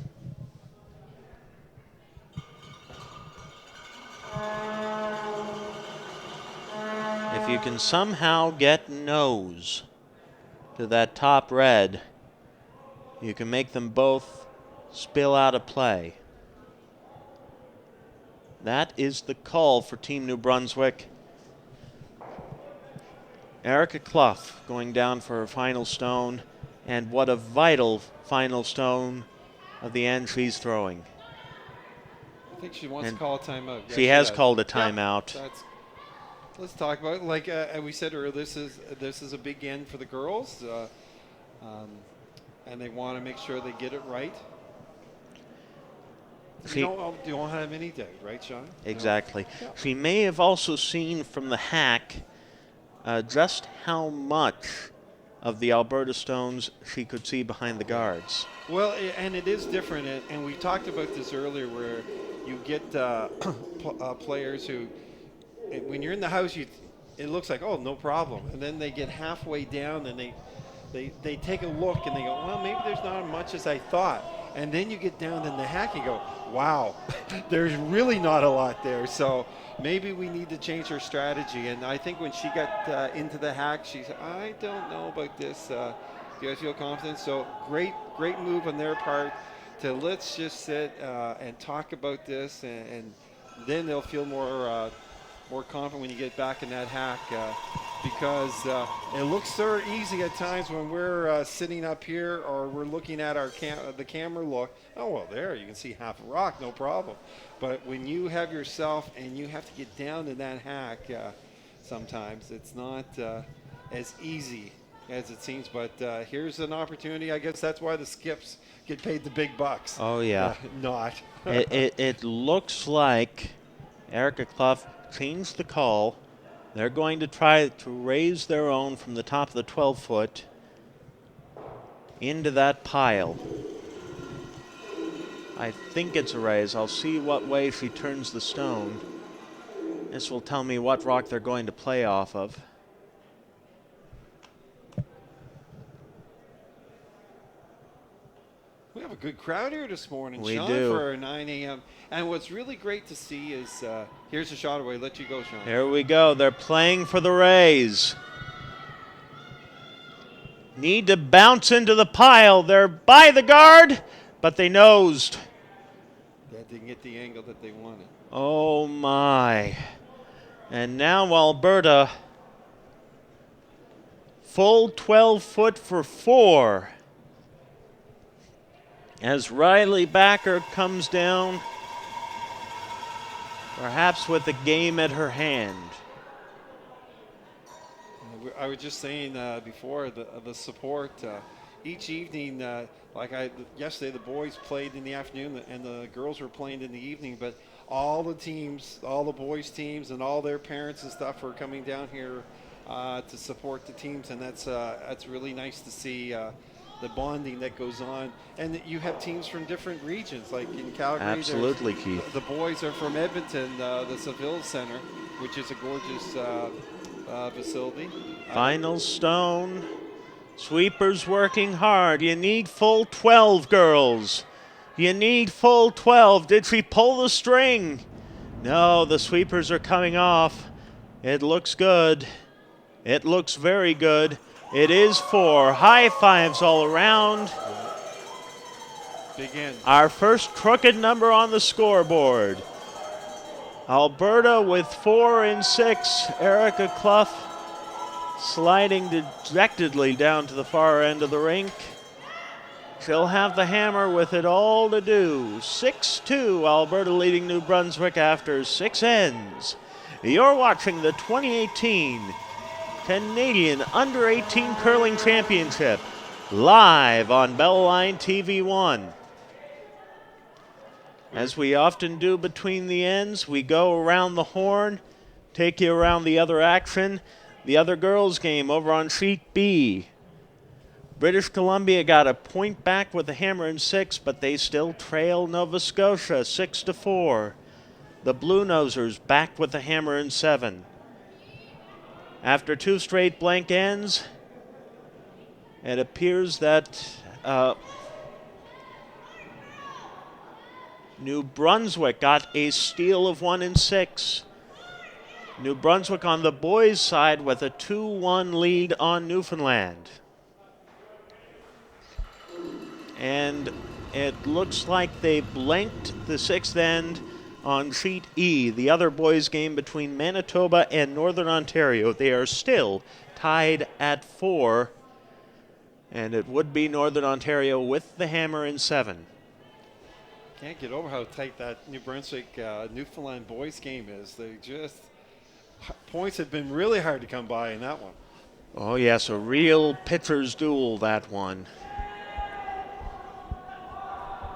If you can somehow get nose to that top red, you can make them both spill out of play. That is the call for Team New Brunswick. Erica Clough going down for her final stone, and what a vital final stone of the end she's throwing. I think she wants to call a timeout. She has called a timeout. Yeah, let's talk about it. Like we said earlier, this is a big end for the girls, and they want to make sure they get it right. You don't have any doubt, right, Sean? Exactly. Yeah. She may have also seen from the hack just how much of the Alberta stones she could see behind the guards. Well, and it is different, and we talked about this earlier, where you get players who, when you're in the house, it looks like, oh, no problem, and then they get halfway down and they take a look and they go, well, maybe there's not as much as I thought. And then you get down in the hack and go, wow, there's really not a lot there. So maybe we need to change our strategy. And I think when she got into the hack, she said, I don't know about this. Do you guys feel confident? So great move on their part to let's just sit and talk about this, and then they'll feel more confident when you get back in that hack, because it looks so easy at times when we're sitting up here or we're looking at our the camera look. Oh, well, there you can see half a rock, no problem. But when you have yourself and you have to get down to that hack, sometimes it's not as easy as it seems. But here's an opportunity. I guess that's why the skips get paid the big bucks. Oh, yeah. Not. it looks like Erica Clough changed the call. They're going to try to raise their own from the top of the 12-foot into that pile. I think it's a raise. I'll see what way she turns the stone. This will tell me what rock they're going to play off of. We have a good crowd here this morning, We Sean, do. for 9 a.m. And what's really great to see is, here's a shot away. Let you go, Sean. Here we go. They're playing for the Rays. Need to bounce into the pile. They're by the guard. but they nosed. That didn't get the angle that they wanted. Oh my. And now Alberta, full 12 foot for 4. As Riley Backer comes down, perhaps with the game at her hand. I was just saying before the support each evening. Yesterday the boys played in the afternoon and the girls were playing in the evening. But all the teams, all the boys teams, and all their parents and stuff are coming down here to support the teams, and that's really nice to see. The bonding that goes on, and you have teams from different regions, like in Calgary. Absolutely, Keith. The boys are from Edmonton, the Seville Center, which is a gorgeous facility. Final stone. Sweepers working hard. You need full 12, girls. You need full 12. Did she pull the string? No, the sweepers are coming off. It looks good. It looks very good. It is 4. High fives all around. Big end. Our first crooked number on the scoreboard. Alberta with 4 and 6. Erica Clough sliding dejectedly down to the far end of the rink. She'll have the hammer with it all to do. 6-2, Alberta leading New Brunswick after 6 ends. You're watching the 2018 Canadian Under-18 Curling Championship live on Bellline TV1. As we often do between the ends, we go around the horn, take you around the other action. The other girls' game over on sheet B. British Columbia got a point back with a hammer and 6, but they still trail Nova Scotia 6-4. The Blue Nosers back with a hammer and 7. After 2 straight blank ends, it appears that New Brunswick got a steal of 1 and 6. New Brunswick on the boys' side with a 2-1 lead on Newfoundland. And it looks like they blanked the 6th end on sheet E, the other boys' game between Manitoba and Northern Ontario. They are still tied at 4, and it would be Northern Ontario with the hammer and 7. Can't get over how tight that New Brunswick Newfoundland boys game is. They just points have been really hard to come by in that one. Oh yes, a real pitcher's duel, that one.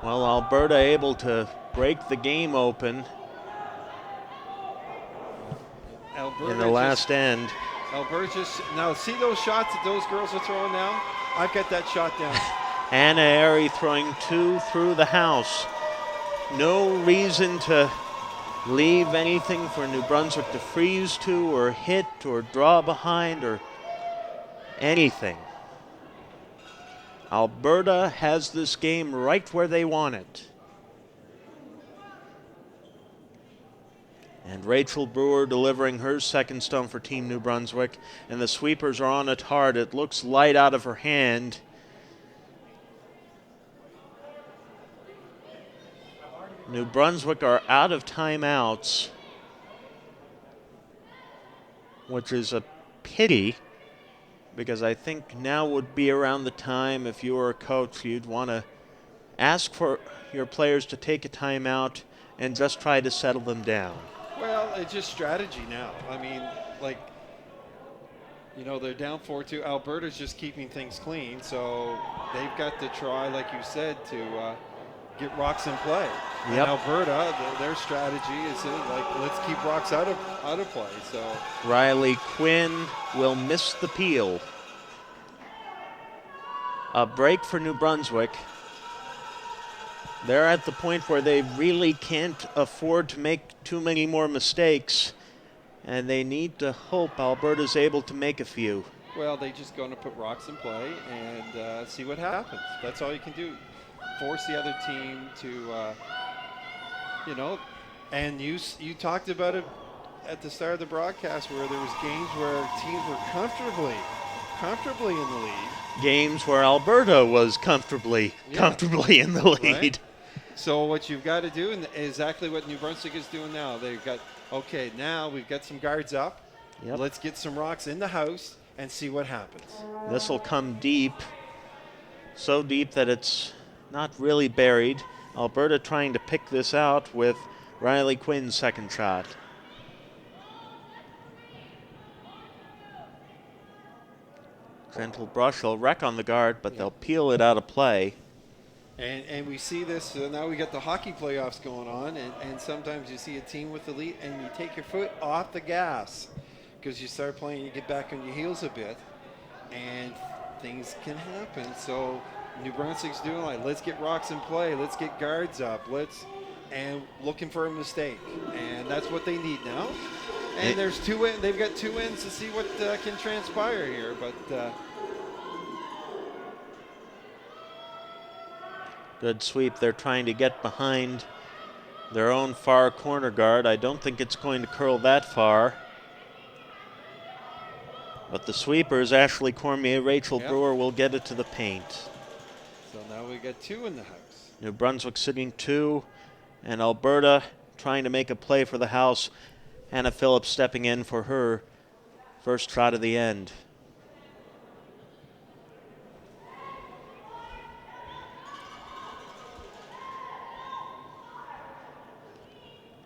Well, Alberta able to break the game open in the last end. Alberta just, now see those shots that those girls are throwing now? I've got that shot down. Anna Airy throwing 2 through the house. No reason to leave anything for New Brunswick to freeze to or hit or draw behind or anything. Alberta has this game right where they want it. And Rachel Brewer delivering her second stone for Team New Brunswick. And the sweepers are on it hard. It looks light out of her hand. New Brunswick are out of timeouts, which is a pity, because I think now would be around the time, if you were a coach, you'd want to ask for your players to take a timeout and just try to settle them down. Well, it's just strategy now. I mean, like, you know, they're down 4-2. Alberta's just keeping things clean, so they've got to try, like you said, to get rocks in play. Yep. And Alberta, their strategy is like, let's keep rocks out of play. So Riley Quinn will miss the peel. A break for New Brunswick. They're at the point where they really can't afford to make too many more mistakes, and they need to hope Alberta's able to make a few. Well, they're just going to put rocks in play and see what happens. That's all you can do. Force the other team to, and you talked about it at the start of the broadcast where there was games where teams were comfortably comfortably in the lead. Games where Alberta was comfortably in the lead. Right. So what you've got to do, and exactly what New Brunswick is doing now, they've got, okay, now we've got some guards up. Yep. Let's get some rocks in the house and see what happens. This will come deep, so deep that it's not really buried. Alberta trying to pick this out with Riley Quinn's second shot. Gentle brush, they'll wreck on the guard, but they'll peel it out of play. And we see this, now we got the hockey playoffs going on, and sometimes you see a team with the lead and you take your foot off the gas because you start playing, you get back on your heels a bit, and things can happen. So New Brunswick's doing like, let's get rocks in play, let's get guards up, and looking for a mistake. And that's what they need now. And there's they've got 2 ends to see what can transpire here, but good sweep. They're trying to get behind their own far corner guard. I don't think it's going to curl that far. But the sweepers, Ashley Cormier, Rachel Brewer, will get it to the paint. So now we got 2 in the house. New Brunswick sitting 2, and Alberta trying to make a play for the house. Hannah Phillips stepping in for her first shot of the end.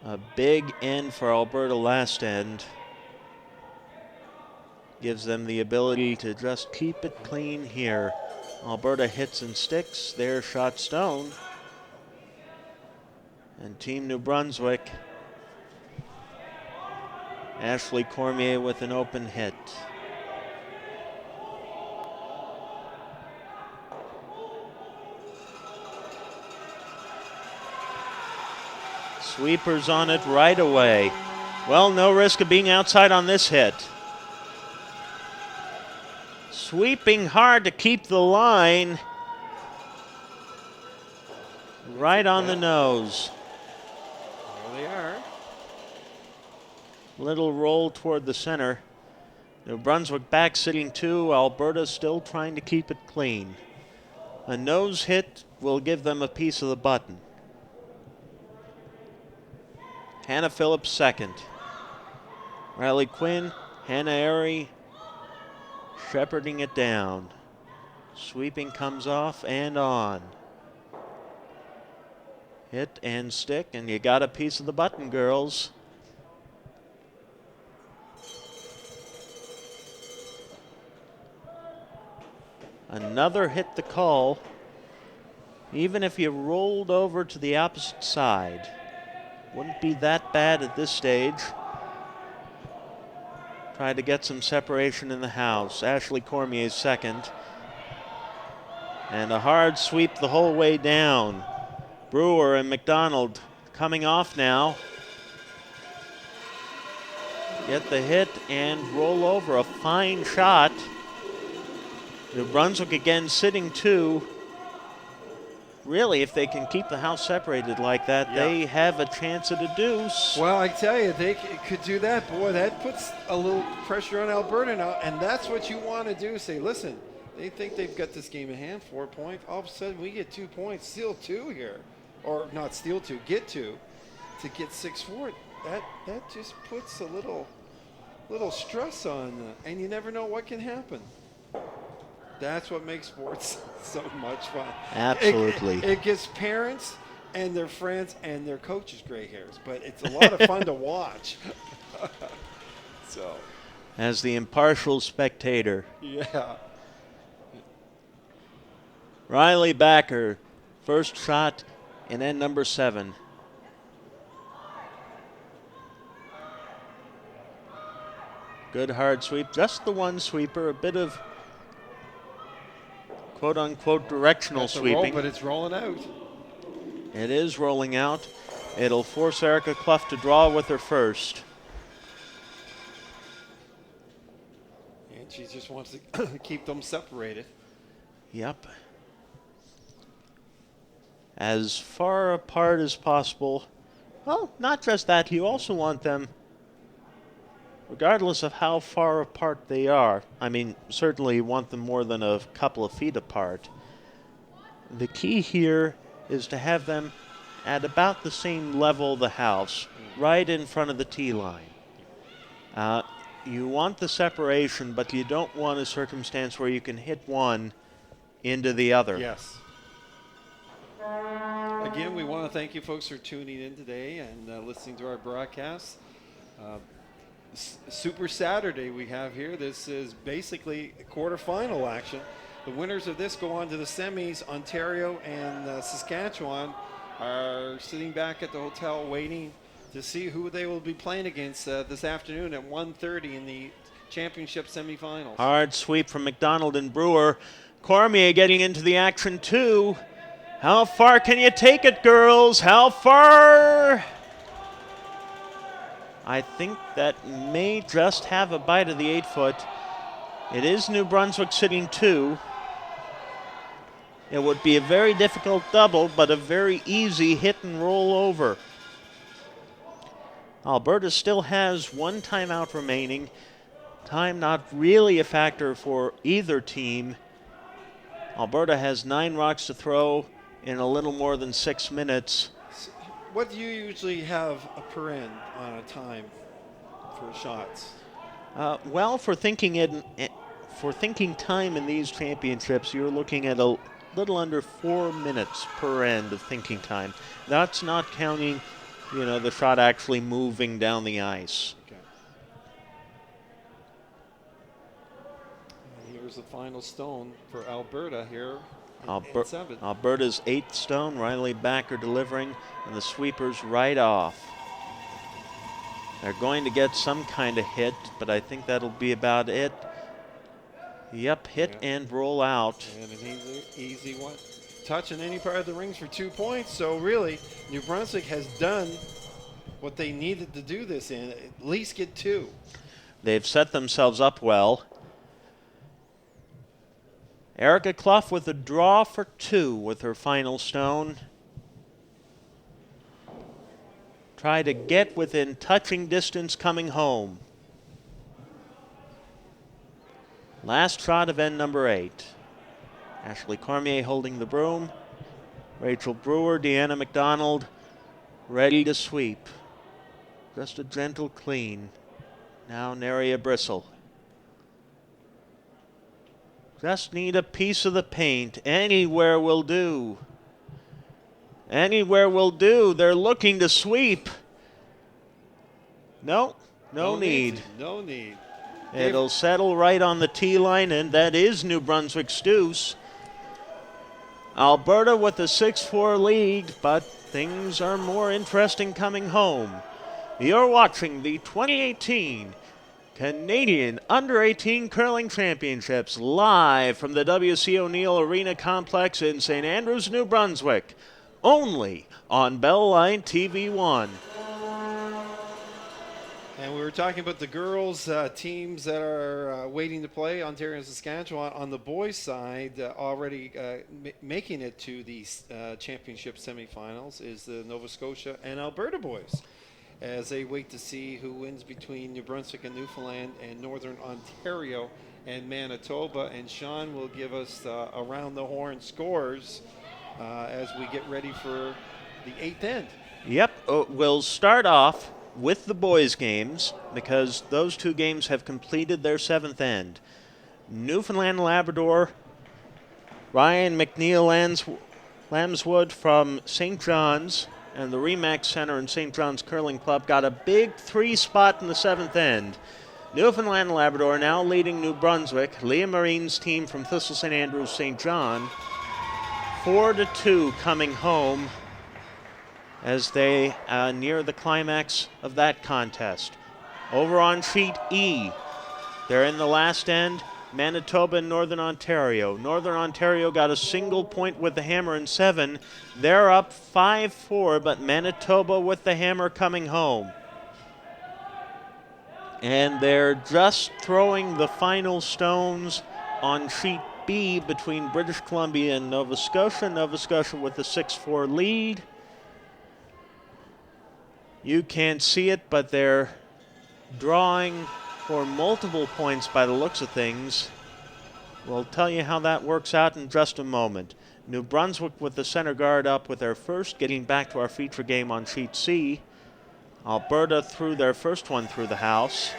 A big end for Alberta last end. Gives them the ability to just keep it clean here. Alberta hits and sticks. Their shot stone. And Team New Brunswick, Ashley Cormier with an open hit. Sweepers on it right away. Well, no risk of being outside on this hit. Sweeping hard to keep the line. Right on the nose. There they are. Little roll toward the center. New Brunswick back sitting 2. Alberta still trying to keep it clean. A nose hit will give them a piece of the button. Hannah Phillips second. Riley Quinn, Hannah Airy shepherding it down. Sweeping comes off and on. Hit and stick, and you got a piece of the button, girls. Another hit the call. Even if you rolled over to the opposite side, wouldn't be that bad at this stage. Try to get some separation in the house. Ashley Cormier's second. And a hard sweep the whole way down. Brewer and McDonald coming off now. Get the hit and roll over. A fine shot. New Brunswick again sitting 2. Really, if they can keep the house separated like that, they have a chance at a deuce. Well, I tell you, they could do that. Boy, that puts a little pressure on Alberta now, and that's what you want to do. Say, listen, they think they've got this game in hand, 4 points. All of a sudden, we get 2 points, steal 2 here. Or not steal 2, get 2 to get 6-4. That just puts a little stress on, and you never know what can happen. That's what makes sports so much fun. Absolutely. It gives parents and their friends and their coaches gray hairs, but it's a lot of fun to watch. So, as the impartial spectator. Yeah. Riley Backer, first shot in end number 7. Good hard sweep, just the one sweeper, a bit of quote-unquote directional sweeping. Roll, but it's rolling out. It is rolling out. It'll force Erica Clough to draw with her first. And she just wants to keep them separated. Yep. As far apart as possible. Well, not just that. You also want them regardless of how far apart they are. I mean, certainly you want them more than a couple of feet apart. The key here is to have them at about the same level of the house, right in front of the tee line. You want the separation, but you don't want a circumstance where you can hit one into the other. Yes. Again, we want to thank you folks for tuning in today and listening to our broadcast. Super Saturday we have here. This is basically quarterfinal action. The winners of this go on to the semis. Ontario and Saskatchewan are sitting back at the hotel waiting to see who they will be playing against this afternoon at 1:30 in the championship semifinals. Hard sweep from McDonald and Brewer. Cormier getting into the action too. How far can you take it, girls? How far? I think that may just have a bite of the 8-foot. It is New Brunswick sitting 2. It would be a very difficult double, but a very easy hit and roll over. Alberta still has 1 timeout remaining. Time not really a factor for either team. Alberta has 9 rocks to throw in a little more than 6 minutes. What do you usually have per end on a time for shots? Well, for thinking time in these championships, you're looking at a little under 4 minutes per end of thinking time. That's not counting, the shot actually moving down the ice. Okay. And here's the final stone for Alberta here. Alberta's 8th stone. Riley Backer delivering, and the sweepers right off. They're going to get some kind of hit, but I think that'll be about it. Yep, hit and roll out. And an easy one. Touching any part of the rings for 2 points. So really, New Brunswick has done what they needed to do this in, at least get 2. They've set themselves up well. Erica Clough with a draw for 2 with her final stone. Try to get within touching distance coming home. Last shot of end number 8. Ashley Cormier holding the broom. Rachel Brewer, Deanna McDonald ready to sweep. Just a gentle clean. Now Neria Bristle. Just need a piece of the paint. Anywhere will do. Anywhere will do. They're looking to sweep. No need. No need. It'll settle right on the tee line, and that is New Brunswick's deuce. Alberta with a 6-4 lead, but things are more interesting coming home. You're watching the 2018 Canadian Under-18 Curling Championships live from the W.C. O'Neill Arena Complex in St. Andrews, New Brunswick, only on Bell Line TV1. And we were talking about the girls' teams that are waiting to play. Ontario and Saskatchewan on the boys' side already making it to the championship semifinals is the Nova Scotia and Alberta boys, as they wait to see who wins between New Brunswick and Newfoundland and Northern Ontario and Manitoba. And Sean will give us around the horn scores as we get ready for the 8th end. Yep, we'll start off with the boys' games because those 2 games have completed their 7th end. Newfoundland and Labrador, Ryan McNeil Lambswood from St. John's and the Remax Center and St. John's Curling Club got a big 3 spot in the 7th end. Newfoundland and Labrador now leading New Brunswick. Leah Marine's team from Thistle St. Andrews St. John 4-2 coming home as they near the climax of that contest. Over on sheet E, they're in the last end, Manitoba and Northern Ontario. Northern Ontario got a single point with the hammer in 7. They're up 5-4, but Manitoba with the hammer coming home. And they're just throwing the final stones on sheet B between British Columbia and Nova Scotia. Nova Scotia with a 6-4 lead. You can't see it, but they're drawing for multiple points by the looks of things. We'll tell you how that works out in just a moment. New Brunswick with the center guard up with their first, getting back to our feature game on sheet C. Alberta threw their first one through the house.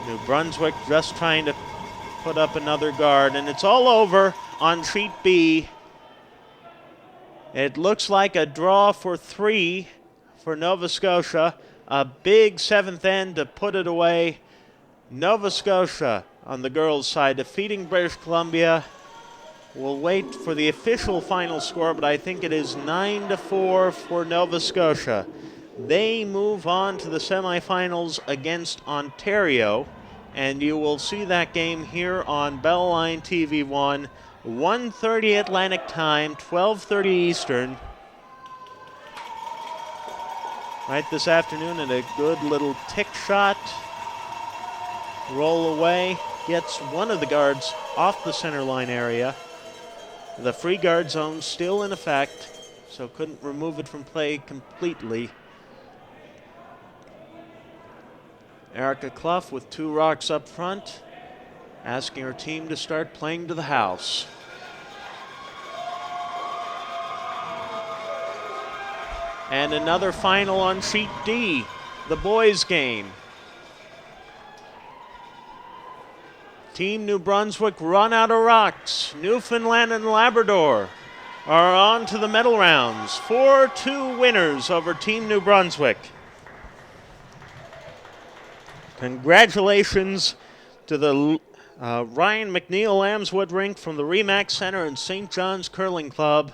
New Brunswick just trying to put up another guard, and it's all over on sheet B. It looks like a draw for 3 for Nova Scotia. A big seventh end to put it away. Nova Scotia on the girls' side defeating British Columbia. We'll wait for the official final score, but I think it is 9-4 for Nova Scotia. They move on to the semifinals against Ontario, and you will see that game here on Bell Line TV1, 1:30 Atlantic Time, 12:30 Eastern. Right this afternoon, and a good little tick shot. Roll away, gets one of the guards off the center line area. The free guard zone still in effect, so couldn't remove it from play completely. Erica Clough with 2 rocks up front, asking her team to start playing to the house. And another final on sheet D, the boys' game. Team New Brunswick run out of rocks. Newfoundland and Labrador are on to the medal rounds. 4-2 winners over Team New Brunswick. Congratulations to the Ryan McNeil Lambswood rink from the Remax Center and St. John's Curling Club.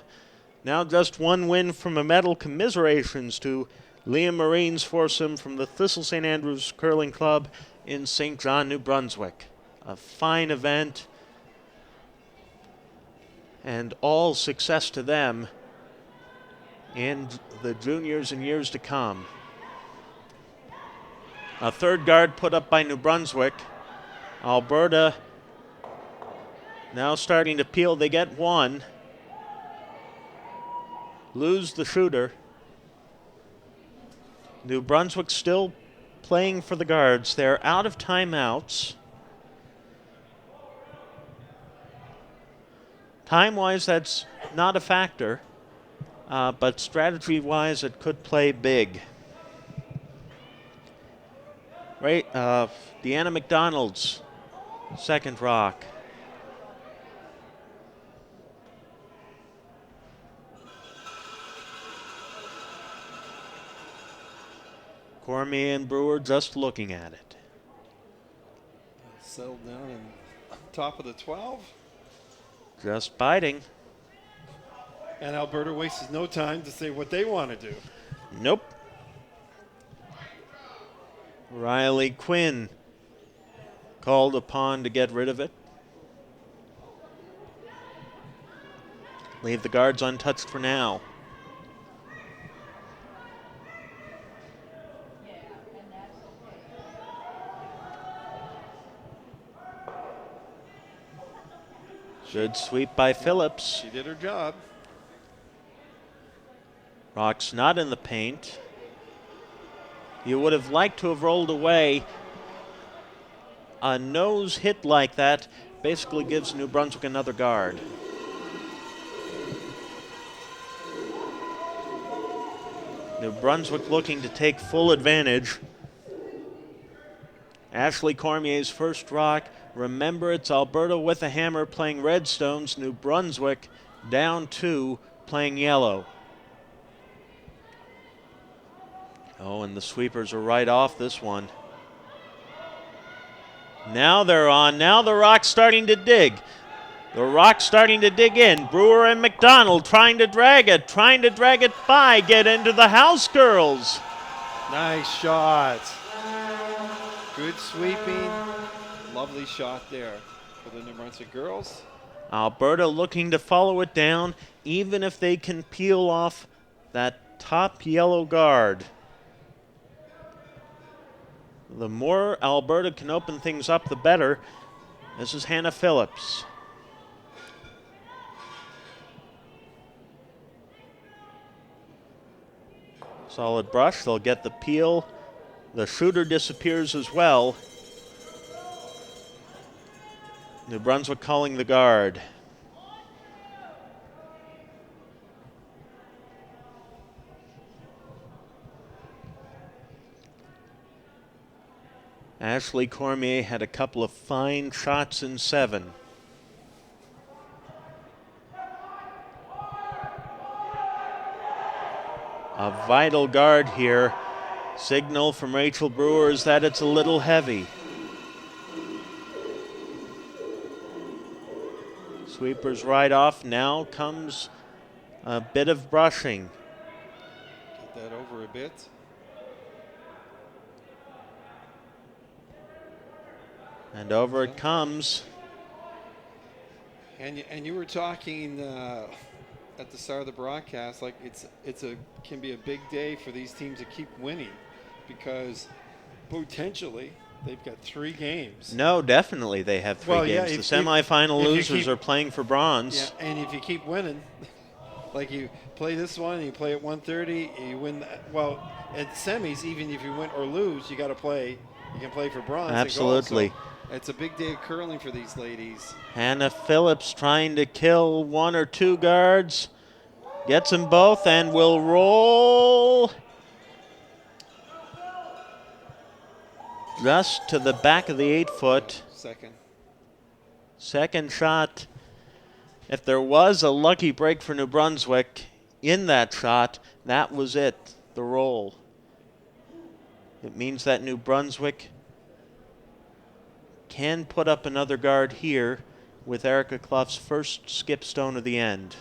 Now just one win from a medal. Commiserations to Liam Marine's foursome from the Thistle St. Andrews Curling Club in St. John, New Brunswick. A fine event, and all success to them in the juniors and years to come. A third guard put up by New Brunswick. Alberta now starting to peel. They get one. Lose the shooter. New Brunswick still playing for the guards. They're out of timeouts. Time-wise, that's not a factor, but strategy-wise, it could play big. Right, Deanna McDonald's second rock. Cormier and Brewer just looking at it. Settled down and top of the 12. Just biting. And Alberta wastes no time to say what they want to do. Nope. Riley Quinn called upon to get rid of it. Leave the guards untouched for now. Good sweep by Phillips. She did her job. Rock's not in the paint. You would have liked to have rolled away. A nose hit like that basically gives New Brunswick another guard. New Brunswick looking to take full advantage. Ashley Cormier's first rock. Remember, it's Alberta with a hammer playing Redstones. New Brunswick down 2 playing yellow. Oh, and the sweepers are right off this one. Now they're on. Now the Rock's starting to dig. The Rock's starting to dig in. Brewer and McDonald trying to drag it by. Get into the house, girls. Nice shot. Good sweeping. Lovely shot there for the New Brunswick girls. Alberta looking to follow it down, even if they can peel off that top yellow guard. The more Alberta can open things up, the better. This is Hannah Phillips. Solid brush. They'll get the peel. The shooter disappears as well. New Brunswick calling the guard. Ashley Cormier had a couple of fine shots in 7. A vital guard here. Signal from Rachel Brewer is that it's a little heavy. Sweepers right off. Now comes a bit of brushing. Get that over a bit. And over it comes. And you were talking at the start of the broadcast, like can be a big day for these teams to keep winning, because potentially they've got 3 games. No, definitely they have 3 games. The semifinal losers are playing for bronze. Yeah, and if you keep winning, like you play this one, and you play at 1:30, you win. Well, at the semis, even if you win or lose, you got to play. You can play for bronze. Absolutely. And gold. So it's a big day of curling for these ladies. Hannah Phillips trying to kill 1 or 2 guards. Gets them both and will roll. Just to the back of the 8-foot. Second shot. If there was a lucky break for New Brunswick in that shot, that was it, the roll. It means that New Brunswick can put up another guard here with Erica Clough's first skip stone of the end.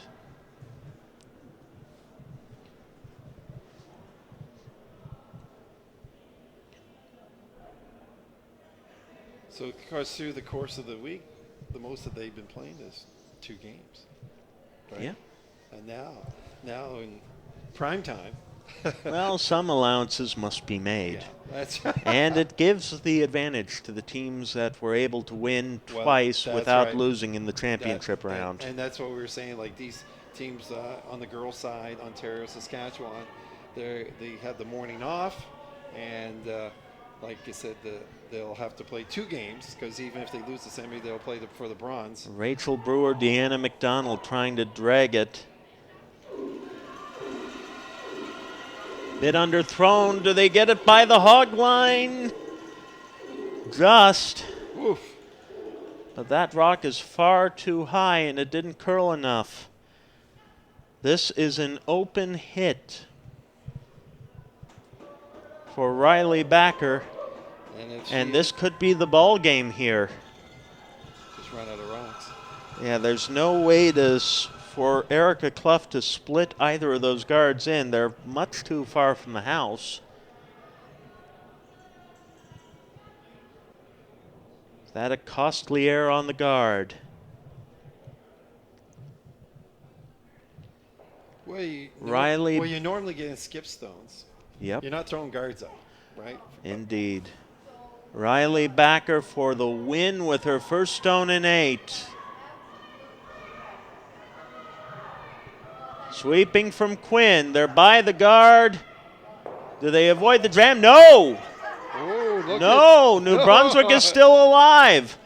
So, of course, through the course of the week, the most that they've been playing is 2 games. Right? Yeah. And now in prime time. Well, some allowances must be made. Yeah, that's right. And it gives the advantage to the teams that were able to win twice without losing in the championship round. And that's what we were saying, like these teams on the girls' side, Ontario, Saskatchewan, they have the morning off, and like I said, they'll have to play 2 games, because even if they lose the semi, they'll play for the bronze. Rachel Brewer, Deanna McDonald trying to drag it. Bit underthrown. Do they get it by the hog line? Just. Oof. But that rock is far too high and it didn't curl enough. This is an open hit for Riley Backer. And this could be the ball game here. Just run out of rocks. Yeah, there's no way for Erica Clough to split either of those guards in. They're much too far from the house. Is that a costly error on the guard? Well, you normally get in skip stones. Yep. You're not throwing guards out, right? Indeed. Riley Backer for the win with her first stone in 8. Sweeping from Quinn. They're by the guard. Do they avoid the jam? No! No! New Brunswick is still alive.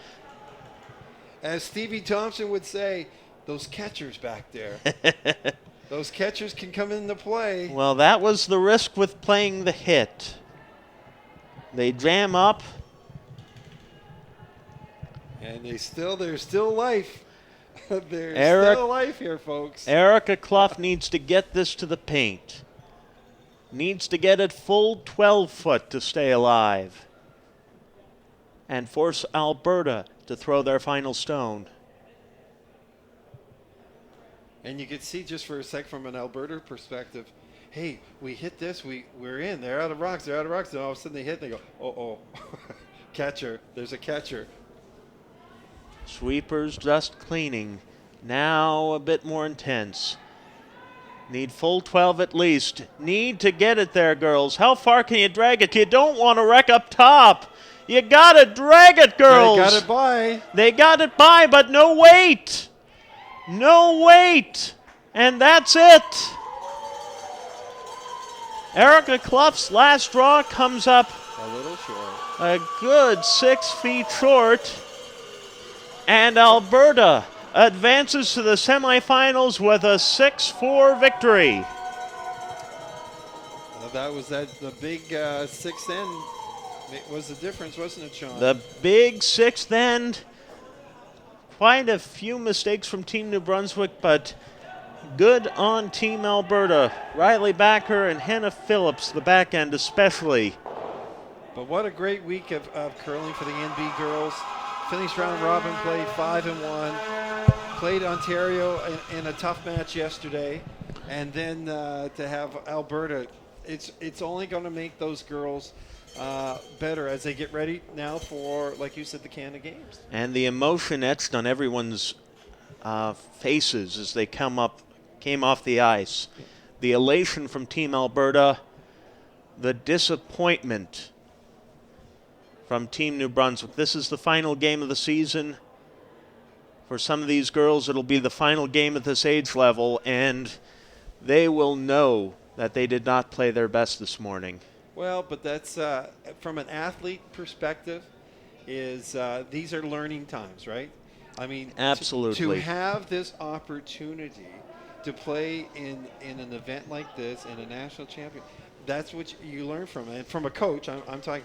As Stevie Thompson would say, those catchers back there. Those catchers can come into play. Well, that was the risk with playing the hit. They jam up. And there's still life. There's still life here, folks. Erica Clough needs to get this to the paint. Needs to get it full 12-foot to stay alive. And force Alberta to throw their final stone. And you can see just for a sec from an Alberta perspective, hey, we hit this, we're in. They're out of rocks. And all of a sudden they hit and they go, oh, catcher. There's a catcher. Sweepers just cleaning. Now a bit more intense. Need full 12 at least. Need to get it there, girls. How far can you drag it? You don't want to wreck up top. You got to drag it, girls. They got it by. They got it by, but no weight. No weight. And that's it. Erica Clough's last draw comes up A little short. a good 6 feet short. And Alberta advances to the semifinals with a 6-4 victory. That was the big sixth end. It was the difference, wasn't it, Sean? The big sixth end. Quite a few mistakes from Team New Brunswick, but good on Team Alberta. Riley Backer and Hannah Phillips, the back end especially. But what a great week of curling for the NB girls. Finished round robin play 5-1. Played Ontario in a tough match yesterday. And then to have Alberta, it's only going to make those girls better as they get ready now for, like you said, the Canada Games. And the emotion etched on everyone's faces as they came off the ice. The elation from Team Alberta, the disappointment from Team New Brunswick. This is the final game of the season. For some of these girls, it'll be the final game at this age level, and they will know that they did not play their best this morning. Well, but that's from an athlete perspective. These are learning times, right? I mean, absolutely. To have this opportunity to play in an event like this, in a national champion, that's what you learn from. And from a coach, I'm talking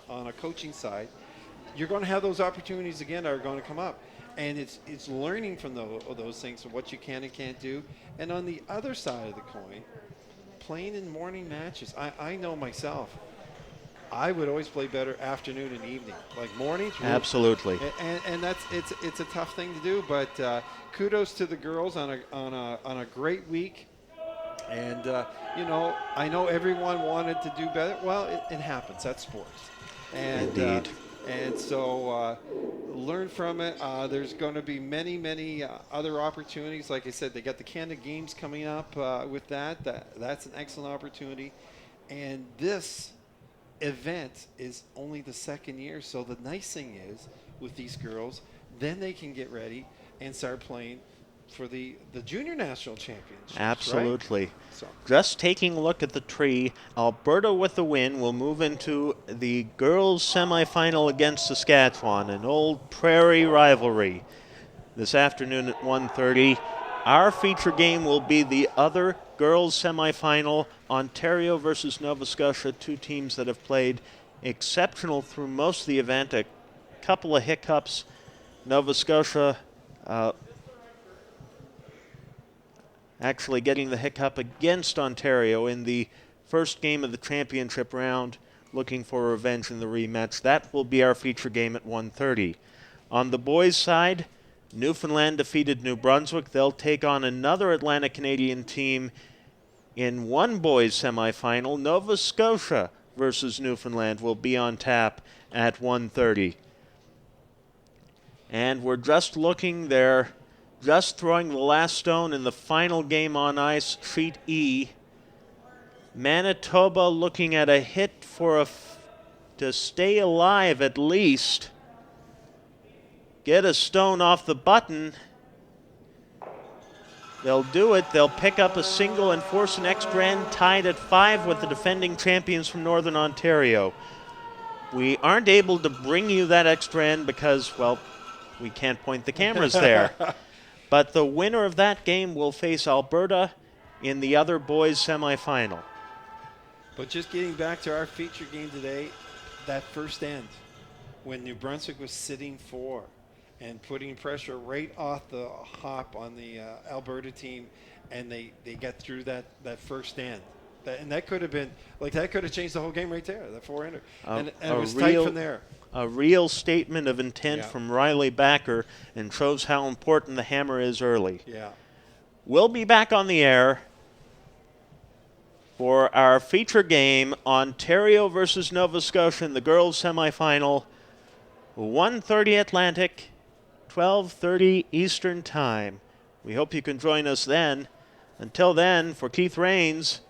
on a coaching side, you're going to have those opportunities again that are going to come up. And it's learning from those things, what you can and can't do. And on the other side of the coin, playing in morning matches. I know myself, I would always play better afternoon and evening, like mornings. Absolutely. And that's it's a tough thing to do, but kudos to the girls on a great week. And I know everyone wanted to do better. Well, it happens. That's sports. And indeed. And so learn from it. There's going to be many other opportunities. Like I said, they got the Canada Games coming up with that. That's an excellent opportunity. And this event is only the second year. So the nice thing is with these girls, then they can get ready and start playing for the junior national championships. Absolutely. Right? So. Just taking a look at the tree, Alberta with the win will move into the girls' semifinal against Saskatchewan, an old prairie rivalry. This afternoon at 1:30, our feature game will be the other girls' semifinal, Ontario versus Nova Scotia, two teams that have played exceptional through most of the event. A couple of hiccups. Nova Scotia actually getting the hiccup against Ontario in the first game of the championship round, looking for revenge in the rematch. That will be our feature game at 1:30. On the boys' side, Newfoundland defeated New Brunswick. They'll take on another Atlantic Canadian team in one boys' semifinal. Nova Scotia versus Newfoundland will be on tap at 1:30. And we're just looking there. Just throwing the last stone in the final game on ice, Sheet E. Manitoba looking at a hit for to stay alive at least. Get a stone off the button. They'll do it. They'll pick up a single and force an extra end, tied at 5 with the defending champions from Northern Ontario. We aren't able to bring you that extra end because, well, we can't point the cameras there. But the winner of that game will face Alberta in the other boys' semifinal. But just getting back to our feature game today, that first end, when New Brunswick was sitting 4 and putting pressure right off the hop on the Alberta team, and they got through that first end. And that could have been, that could have changed the whole game right there, that 4-ender. And it was tight from there. A real statement of intent from Riley Backer, and shows how important the hammer is early. Yeah. We'll be back on the air for our feature game, Ontario versus Nova Scotia in the girls' semifinal, 1:30 Atlantic, 12:30 Eastern Time. We hope you can join us then. Until then, for Keith Rains,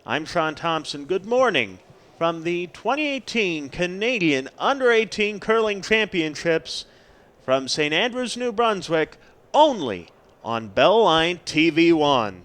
I'm Sean Thompson. Good morning from the 2018 Canadian Under-18 Curling Championships from St. Andrews, New Brunswick, only on Bell Line TV1.